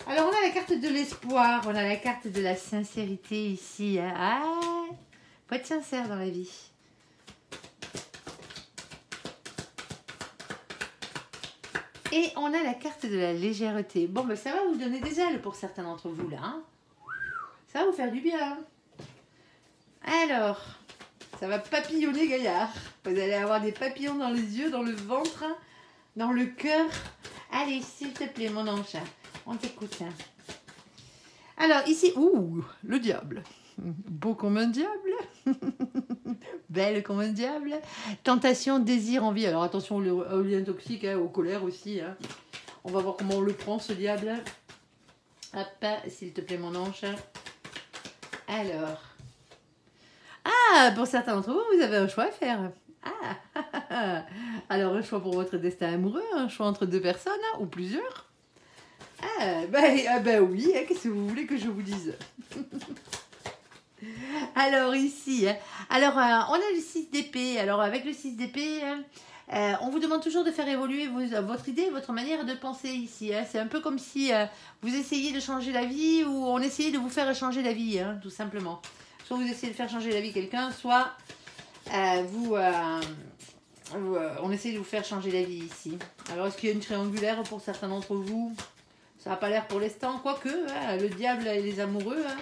Alors, on a la carte de l'espoir. On a la carte de la sincérité ici. Hein. Ah, faut être sincère dans la vie. Et on a la carte de la légèreté. Bon, ben ça va vous donner des ailes pour certains d'entre vous, là. Hein. Ça va vous faire du bien. Alors, ça va papillonner gaillard. Vous allez avoir des papillons dans les yeux, dans le ventre, dans le cœur. Allez, s'il te plaît, mon ange. On t'écoute. Alors, ici, ouh, le diable. Beau comme un diable. Belle comme un diable. Tentation, désir, envie. Alors attention aux liens toxiques, hein, aux colères aussi. Hein. On va voir comment on le prend, ce diable. Hop, s'il te plaît, mon ange. Alors. Ah, pour certains d'entre vous, vous avez un choix à faire. Ah, alors un choix pour votre destin amoureux, un choix entre deux personnes, hein, ou plusieurs. Ah, ben oui, hein, qu'est-ce que vous voulez que je vous dise? Alors ici, hein. Alors on a le 6 d'épée. Alors avec le 6 d'épée, on vous demande toujours de faire évoluer votre idée, votre manière de penser ici. Hein. C'est un peu comme si vous essayiez de changer la vie ou on essayait de vous faire changer la vie, hein, tout simplement. Soit vous essayez de faire changer la vie quelqu'un, soit on essaye de vous faire changer la vie ici. Alors est-ce qu'il y a une triangulaire pour certains d'entre vous? Ça n'a pas l'air pour l'instant, quoique, hein, le diable et les amoureux... Hein.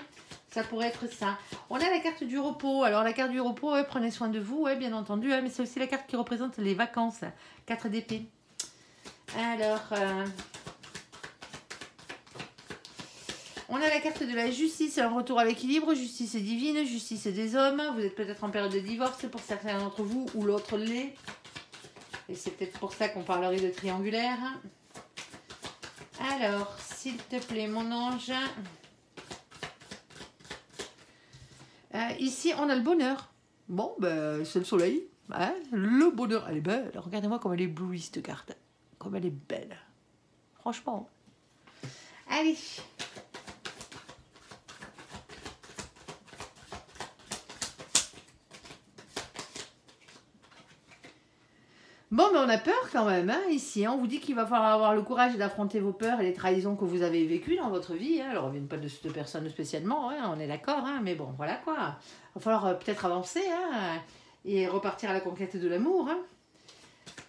Ça pourrait être ça. On a la carte du repos. Alors, la carte du repos, ouais, prenez soin de vous, ouais, bien entendu. Hein, mais c'est aussi la carte qui représente les vacances. 4 d'épée. Alors, on a la carte de la justice. Un retour à l'équilibre. Justice divine, justice des hommes. Vous êtes peut-être en période de divorce pour certains d'entre vous. Ou l'autre l'est. Et c'est peut-être pour ça qu'on parlerait de triangulaire. Alors, s'il te plaît, mon ange... ici, on a le bonheur. Bon, ben, c'est le soleil. Hein, le bonheur, elle est belle. Regardez-moi comme elle éblouit cette carte. Comme elle est belle. Franchement. Allez. Bon, mais on a peur quand même, hein, ici. Hein. On vous dit qu'il va falloir avoir le courage d'affronter vos peurs et les trahisons que vous avez vécues dans votre vie. Hein. Alors, on ne vient pas de cette personne spécialement, hein, on est d'accord, hein, mais bon, voilà quoi. Il va falloir peut-être avancer hein, et repartir à la conquête de l'amour. Hein.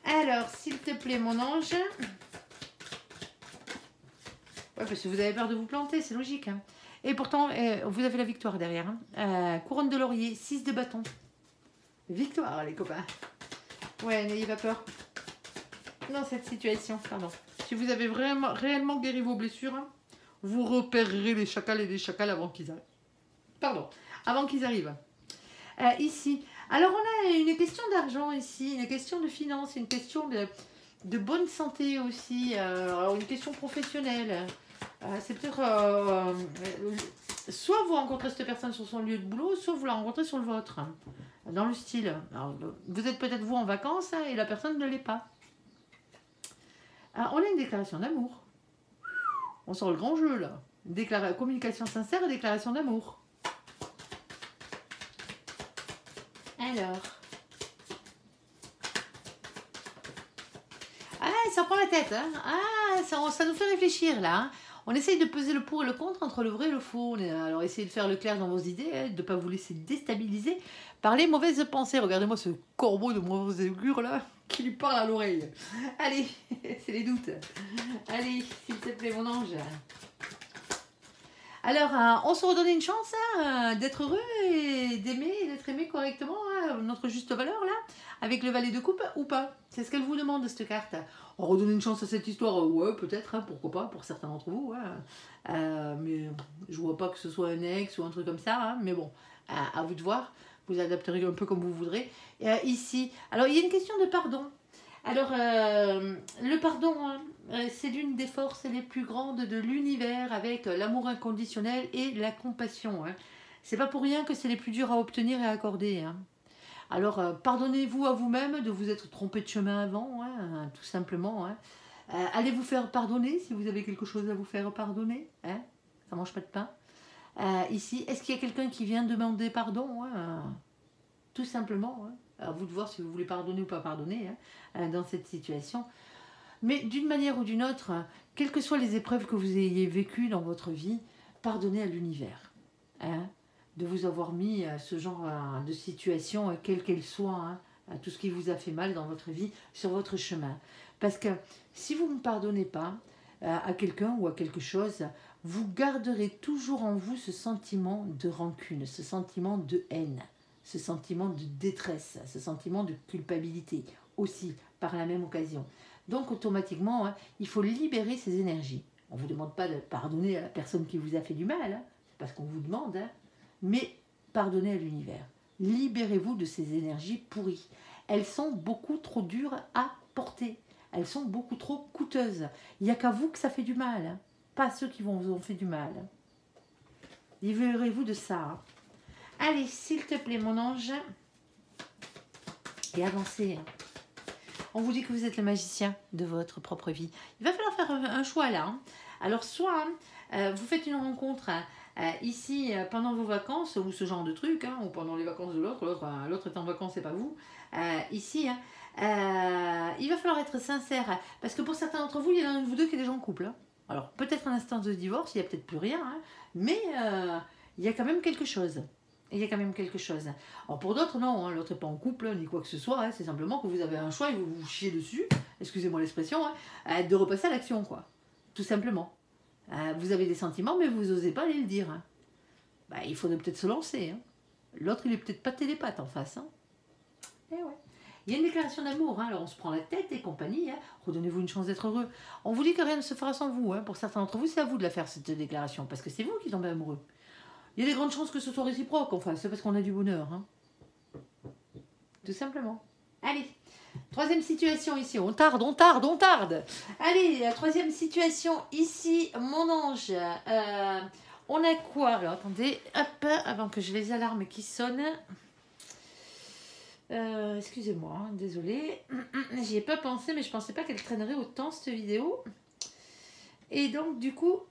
Alors, s'il te plaît, mon ange. Ouais, parce que vous avez peur de vous planter, c'est logique. Hein. Et pourtant, vous avez la victoire derrière. Hein. Couronne de laurier, 6 de bâton. Victoire, les copains. Ouais, n'ayez pas peur dans cette situation, pardon. Si vous avez vraiment, réellement guéri vos blessures, hein, vous repérerez les chacals et les chacals avant qu'ils arrivent. Pardon, avant qu'ils arrivent. Ici, alors on a une question d'argent ici, une question de finances, une question de bonne santé aussi, alors une question professionnelle. C'est peut-être... soit vous rencontrez cette personne sur son lieu de boulot, soit vous la rencontrez sur le vôtre. Hein. Dans le style. Alors, vous êtes peut-être vous en vacances hein, et la personne ne l'est pas. Alors, on a une déclaration d'amour. On sort le grand jeu là. Communication sincère et déclaration d'amour. Alors. Ah, ça prend la tête. Hein. Ah, ça nous fait réfléchir là. Hein. On essaye de peser le pour et le contre entre le vrai et le faux. Alors essayez de faire le clair dans vos idées, hein, de ne pas vous laisser déstabiliser par les mauvaises pensées. Regardez-moi ce corbeau de mauvaise augure là qui lui parle à l'oreille. Allez, c'est les doutes. Allez, s'il te plaît mon ange. Alors, on se redonne une chance hein, d'être heureux et d'aimer et d'être aimé correctement, hein, notre juste valeur là, avec le valet de coupe ou pas. C'est ce qu'elle vous demande cette carte. On redonne une chance à cette histoire, ouais peut-être, hein, pourquoi pas, pour certains d'entre vous. Hein. Mais je vois pas que ce soit un ex ou un truc comme ça, hein, mais bon, à vous de voir. Vous adapterez un peu comme vous voudrez. Ici, alors il y a une question de pardon. Alors, le pardon, hein, c'est l'une des forces les plus grandes de l'univers avec l'amour inconditionnel et la compassion. Hein. C'est pas pour rien que c'est les plus durs à obtenir et à accorder. Hein. Alors, pardonnez-vous à vous-même de vous être trompé de chemin avant, hein, tout simplement. Hein. Allez vous faire pardonner si vous avez quelque chose à vous faire pardonner. Hein. Ça mange pas de pain. Ici, est-ce qu'il y a quelqu'un qui vient demander pardon hein, tout simplement. Hein. À vous de voir si vous voulez pardonner ou pas pardonner hein, dans cette situation. Mais d'une manière ou d'une autre, quelles que soient les épreuves que vous ayez vécues dans votre vie, pardonnez à l'univers. Hein, de vous avoir mis ce genre de situation, quelle qu'elle soit, hein, tout ce qui vous a fait mal dans votre vie, sur votre chemin. Parce que si vous ne pardonnez pas à quelqu'un ou à quelque chose, vous garderez toujours en vous ce sentiment de rancune, ce sentiment de haine, ce sentiment de détresse, ce sentiment de culpabilité aussi par la même occasion. Donc automatiquement, hein, il faut libérer ces énergies. On ne vous demande pas de pardonner à la personne qui vous a fait du mal, hein, c'est parce qu'on vous demande, hein, mais pardonnez à l'univers. Libérez-vous de ces énergies pourries. Elles sont beaucoup trop dures à porter. Elles sont beaucoup trop coûteuses. Il n'y a qu'à vous que ça fait du mal, hein, pas à ceux qui vous ont fait du mal. Libérez-vous de ça. Hein. Allez, s'il te plaît, mon ange, et avancez. On vous dit que vous êtes le magicien de votre propre vie. Il va falloir faire un choix là. Hein. Alors, soit vous faites une rencontre ici pendant vos vacances, ou ce genre de truc, hein, ou pendant les vacances de l'autre, l'autre est en vacances, c'est pas vous. Ici, hein, il va falloir être sincère, parce que pour certains d'entre vous, il y en a un de vous deux qui est déjà en couple. Hein. Alors, peut-être en instance de divorce, il n'y a peut-être plus rien, hein, mais il y a quand même quelque chose. Il y a quand même quelque chose. Alors pour d'autres, non, hein, l'autre n'est pas en couple, ni quoi que ce soit, hein, c'est simplement que vous avez un choix et vous vous chiez dessus, excusez-moi l'expression, hein, de repasser à l'action, quoi. Tout simplement. Vous avez des sentiments, mais vous n'osez pas aller le dire. Hein. Bah, il faudrait peut-être se lancer. Hein. L'autre, il est peut-être pas télépathe en face. Hein. Et ouais. Il y a une déclaration d'amour, hein, alors on se prend la tête et compagnie, hein. Redonnez-vous une chance d'être heureux. On vous dit que rien ne se fera sans vous. Hein. Pour certains d'entre vous, c'est à vous de la faire, cette déclaration, parce que c'est vous qui tombez amoureux. Il y a des grandes chances que ce soit réciproque, enfin, c'est parce qu'on a du bonheur. Hein. Tout simplement. Allez, troisième situation ici. On tarde, on tarde, on tarde. Allez, la troisième situation ici, mon ange. On a quoi? Alors, attendez, hop, avant que j'ai les alarmes qui sonnent. Excusez-moi, désolée. J'y ai pas pensé, mais je pensais pas qu'elle traînerait autant cette vidéo. Et donc, du coup,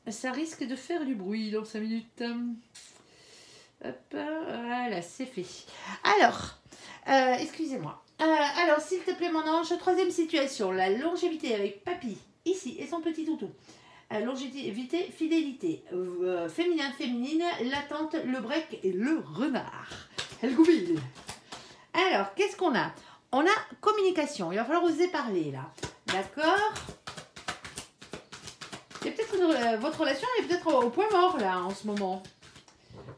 ça risque de faire du bruit dans 5 minutes. Hop, voilà, c'est fait. Alors, excusez-moi. Alors, s'il te plaît, mon ange, troisième situation, la longévité avec papy, ici, et son petit toutou. Longévité, fidélité, féminin, féminine, l'attente, le break et le renard. Elle goubille. Alors, qu'est-ce qu'on a? On a communication. Il va falloir oser parler, là. D'accord? Il y a peut-être votre relation est peut-être au point mort, là, en ce moment.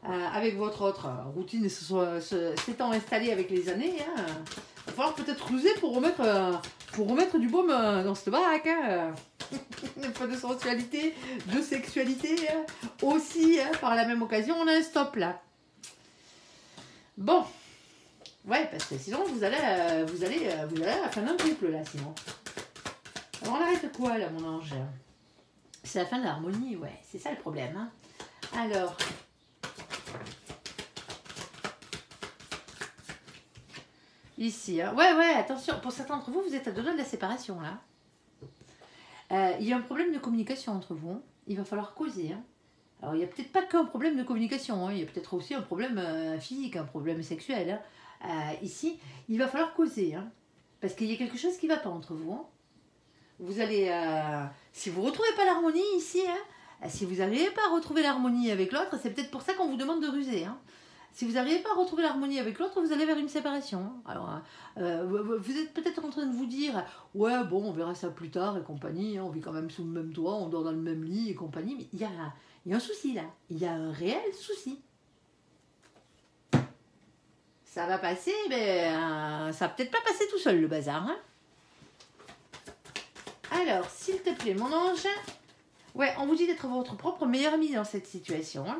Avec votre autre routine s'étant installée avec les années. Hein. Il va falloir peut-être ruser pour remettre du baume dans cette baraque. Hein. Un peu de sensualité, de sexualité aussi. Hein. Par la même occasion, on a un stop, là. Bon. Ouais, parce que sinon, vous allez à la fin d'un couple, là, sinon. Alors, on arrête quoi, là, mon ange? C'est la fin de l'harmonie, ouais. C'est ça, le problème. Hein. Alors... Ici, hein. Ouais, attention. Pour certains d'entre vous, vous êtes à 2 doigts de la séparation, là. Il y a un problème de communication entre vous. Hein. Il va falloir causer, hein. Alors, il n'y a peut-être pas qu'un problème de communication, hein. Il y a peut-être aussi un problème physique, un problème sexuel. Hein. Ici, il va falloir causer, hein, parce qu'il y a quelque chose qui ne va pas entre vous. Hein. Vous allez, si vous ne retrouvez pas l'harmonie ici, hein, si vous n'arrivez pas à retrouver l'harmonie avec l'autre, c'est peut-être pour ça qu'on vous demande de ruser. Hein. Si vous n'arrivez pas à retrouver l'harmonie avec l'autre, vous allez vers une séparation. Hein. Alors, vous êtes peut-être en train de vous dire, ouais, bon, on verra ça plus tard et compagnie, hein, on vit quand même sous le même toit, on dort dans le même lit et compagnie, mais il y a un souci là, il y a un réel souci. Ça va passer, mais ça va peut-être pas passer tout seul le bazar. Hein. Alors, s'il te plaît, mon ange, ouais, on vous dit d'être votre propre meilleur ami dans cette situation. Hein.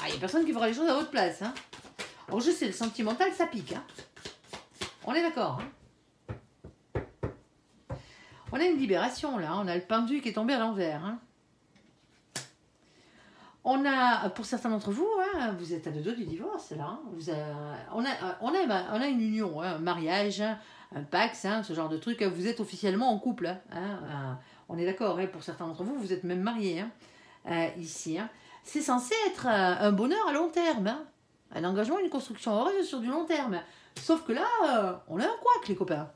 Il n'y a personne qui fera les choses à votre place. Hein. Alors, je sais, le sentimental, ça pique. Hein. On est d'accord. Hein. On a une libération, là. On a le pendu qui est tombé à l'envers. Hein. On a, pour certains d'entre vous, hein, vous êtes à 2 doigts du divorce, là. Hein. On a une union, hein, un mariage, hein, un pax, hein, ce genre de truc. Vous êtes officiellement en couple. Hein, on est d'accord, hein, pour certains d'entre vous, vous êtes même mariés. Hein, ici, hein. C'est censé être un bonheur à long terme. Hein. Un engagement, une construction heureuse sur du long terme. Sauf que là, on a un couac, les copains.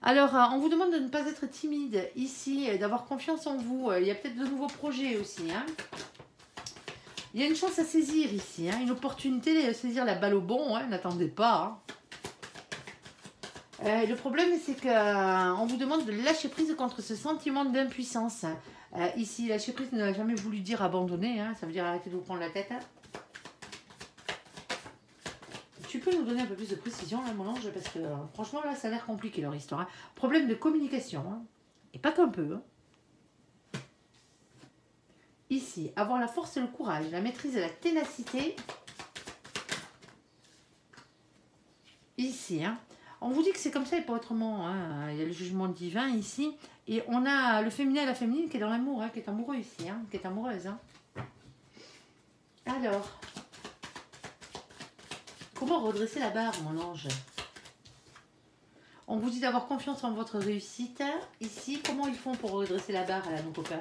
Alors, on vous demande de ne pas être timide ici, d'avoir confiance en vous. Il y a peut-être de nouveaux projets aussi. Hein. Il y a une chance à saisir ici, hein, une opportunité de saisir la balle au bon. Hein, n'attendez pas. Hein. Le problème, c'est qu'on vous demande de lâcher prise contre ce sentiment d'impuissance. Ici, lâcher prise n'a jamais voulu dire abandonner. Hein, ça veut dire arrêter de vous prendre la tête. Hein. Tu peux nous donner un peu plus de précision, là, mon ange, parce que franchement, là, ça a l'air compliqué, leur histoire. Hein. Problème de communication, hein. Et pas qu'un peu. Hein. Ici, avoir la force et le courage, la maîtrise et la ténacité. Ici, hein. On vous dit que c'est comme ça et pas autrement. Hein. Il y a le jugement divin ici. Et on a le féminin et la féminine qui est dans l'amour, hein, qui est amoureux ici, hein, qui est amoureuse. Hein. Alors... Comment redresser la barre, mon ange? On vous dit d'avoir confiance en votre réussite. Ici, comment ils font pour redresser la barre, là, nos copains?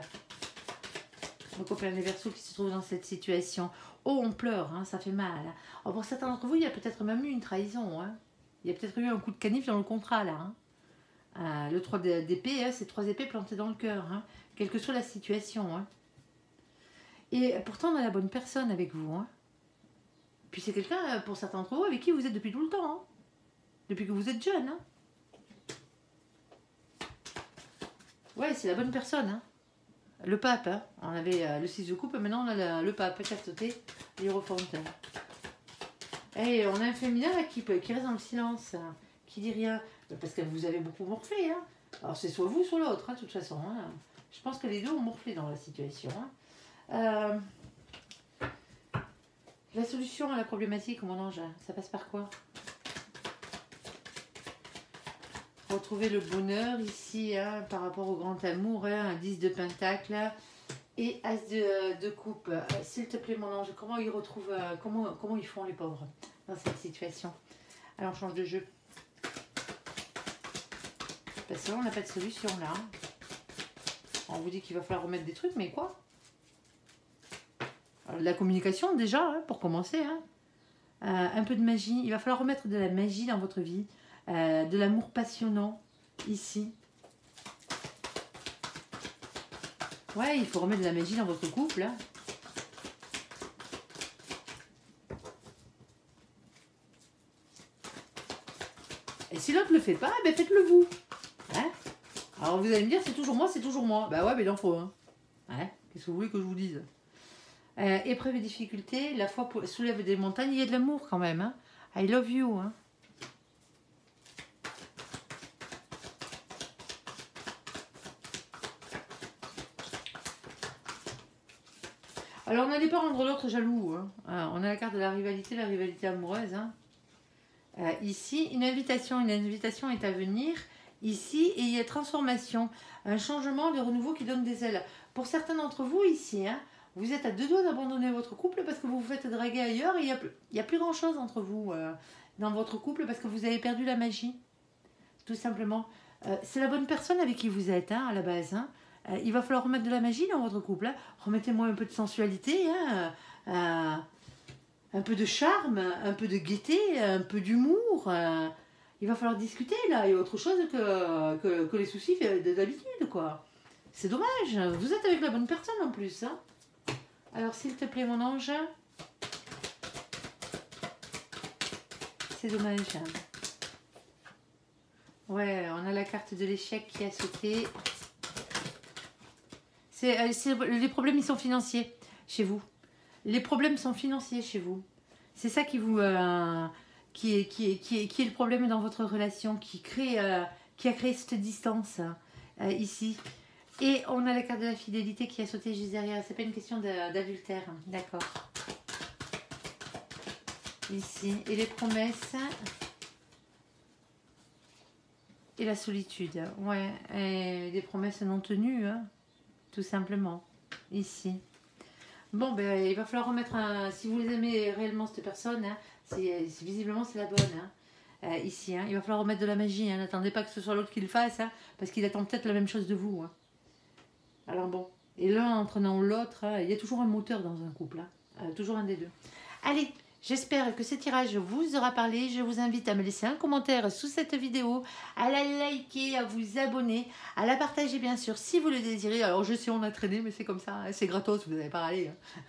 Nos copains des Verseaux qui se trouvent dans cette situation. Oh, on pleure, hein, ça fait mal. Alors, pour certains d'entre vous, il y a peut-être même eu une trahison. Hein. Il y a peut-être eu un coup de canif dans le contrat, là. Hein. Le 3 d'épée, hein, c'est 3 épées plantées dans le cœur. Hein, quelle que soit la situation. Hein. Et pourtant, on a la bonne personne avec vous. Hein. Puis c'est quelqu'un, pour certains d'entre vous, avec qui vous êtes depuis tout le temps. Hein. Depuis que vous êtes jeune. Hein. Ouais, c'est la bonne personne. Hein. Le pape. Hein. On avait le 6 de coupe, maintenant on a le pape qui a sauté, l'Hierophante. Et on a un féminin là, qui reste dans le silence, hein, qui dit rien. Parce que vous avez beaucoup morflé. Hein. Alors c'est soit vous, soit l'autre, hein, de toute façon. Hein. Je pense que les deux ont morflé dans la situation. Hein. La solution à la problématique, mon ange, ça passe par quoi? Retrouver le bonheur ici, hein, par rapport au grand amour, hein, un 10 de pentacle. et As de coupe. S'il te plaît, mon ange, comment ils retrouvent, comment ils font les pauvres dans cette situation? Alors, on change de jeu. Parce que là, on n'a pas de solution là. On vous dit qu'il va falloir remettre des trucs, mais quoi? Alors, de la communication déjà, hein, pour commencer. Hein. Un peu de magie. Il va falloir remettre de la magie dans votre vie. De l'amour passionnant, ici. Ouais, il faut remettre de la magie dans votre couple. Hein. Et si l'autre ne le fait pas, ben faites-le vous. Hein? Alors vous allez me dire, c'est toujours moi, c'est toujours moi. Bah ouais, mais il en faut. Hein. Hein? Qu'est-ce que vous voulez que je vous dise? Épreuve et difficulté, la foi soulève des montagnes, il y a de l'amour quand même. Hein? I love you. Hein? Alors, on n'allait pas rendre l'autre jaloux. Hein. On a la carte de la rivalité amoureuse. Hein. Ici, une invitation est à venir. Ici, et il y a transformation, un changement, des renouveaux qui donnent des ailes. Pour certains d'entre vous ici, hein, vous êtes à deux doigts d'abandonner votre couple parce que vous vous faites draguer ailleurs et il n'y a plus grand-chose entre vous dans votre couple parce que vous avez perdu la magie. Tout simplement. C'est la bonne personne avec qui vous êtes hein, à la base. Hein. Il va falloir remettre de la magie dans votre couple. Hein. Remettez-moi un peu de sensualité, hein, un peu de charme, un peu de gaieté, un peu d'humour. Il va falloir discuter là. Il y a autre chose que les soucis d'habitude, quoi. C'est dommage. Vous êtes avec la bonne personne en plus. Hein. Alors, s'il te plaît, mon ange. C'est dommage. Ouais, on a la carte de l'échec qui a sauté. Les problèmes, ils sont financiers chez vous. Les problèmes sont financiers chez vous. C'est ça qui vous, qui est le problème dans votre relation, qui a créé cette distance ici. Et on a la carte de la fidélité qui a sauté juste derrière. C'est pas une question d'adultère, d'accord. Ici. Et les promesses. Et la solitude. Ouais. Et des promesses non tenues, hein, tout simplement. Ici. Bon, ben, il va falloir remettre un... Si vous les aimez réellement, cette personne, hein, visiblement, c'est la bonne. Hein, ici, hein, il va falloir remettre de la magie. Hein, n'attendez pas que ce soit l'autre qui le fasse, hein, parce qu'il attend peut-être la même chose de vous. Hein. Alors bon, et l'un en prenant l'autre, hein, il y a toujours un moteur dans un couple. Hein, toujours un des deux. Allez, j'espère que ce tirage vous aura parlé. Je vous invite à me laisser un commentaire sous cette vidéo, à la liker, à vous abonner, à la partager bien sûr si vous le désirez. Alors je sais on a traîné mais c'est comme ça, hein, c'est gratos, vous n'avez pas râlé. Hein.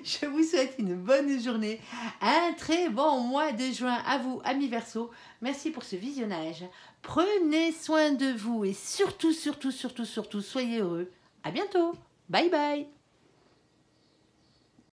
Je vous souhaite une bonne journée, un très bon mois de juin à vous amis Verseau. Merci pour ce visionnage. Prenez soin de vous et surtout, surtout, surtout, surtout, soyez heureux. À bientôt. Bye bye.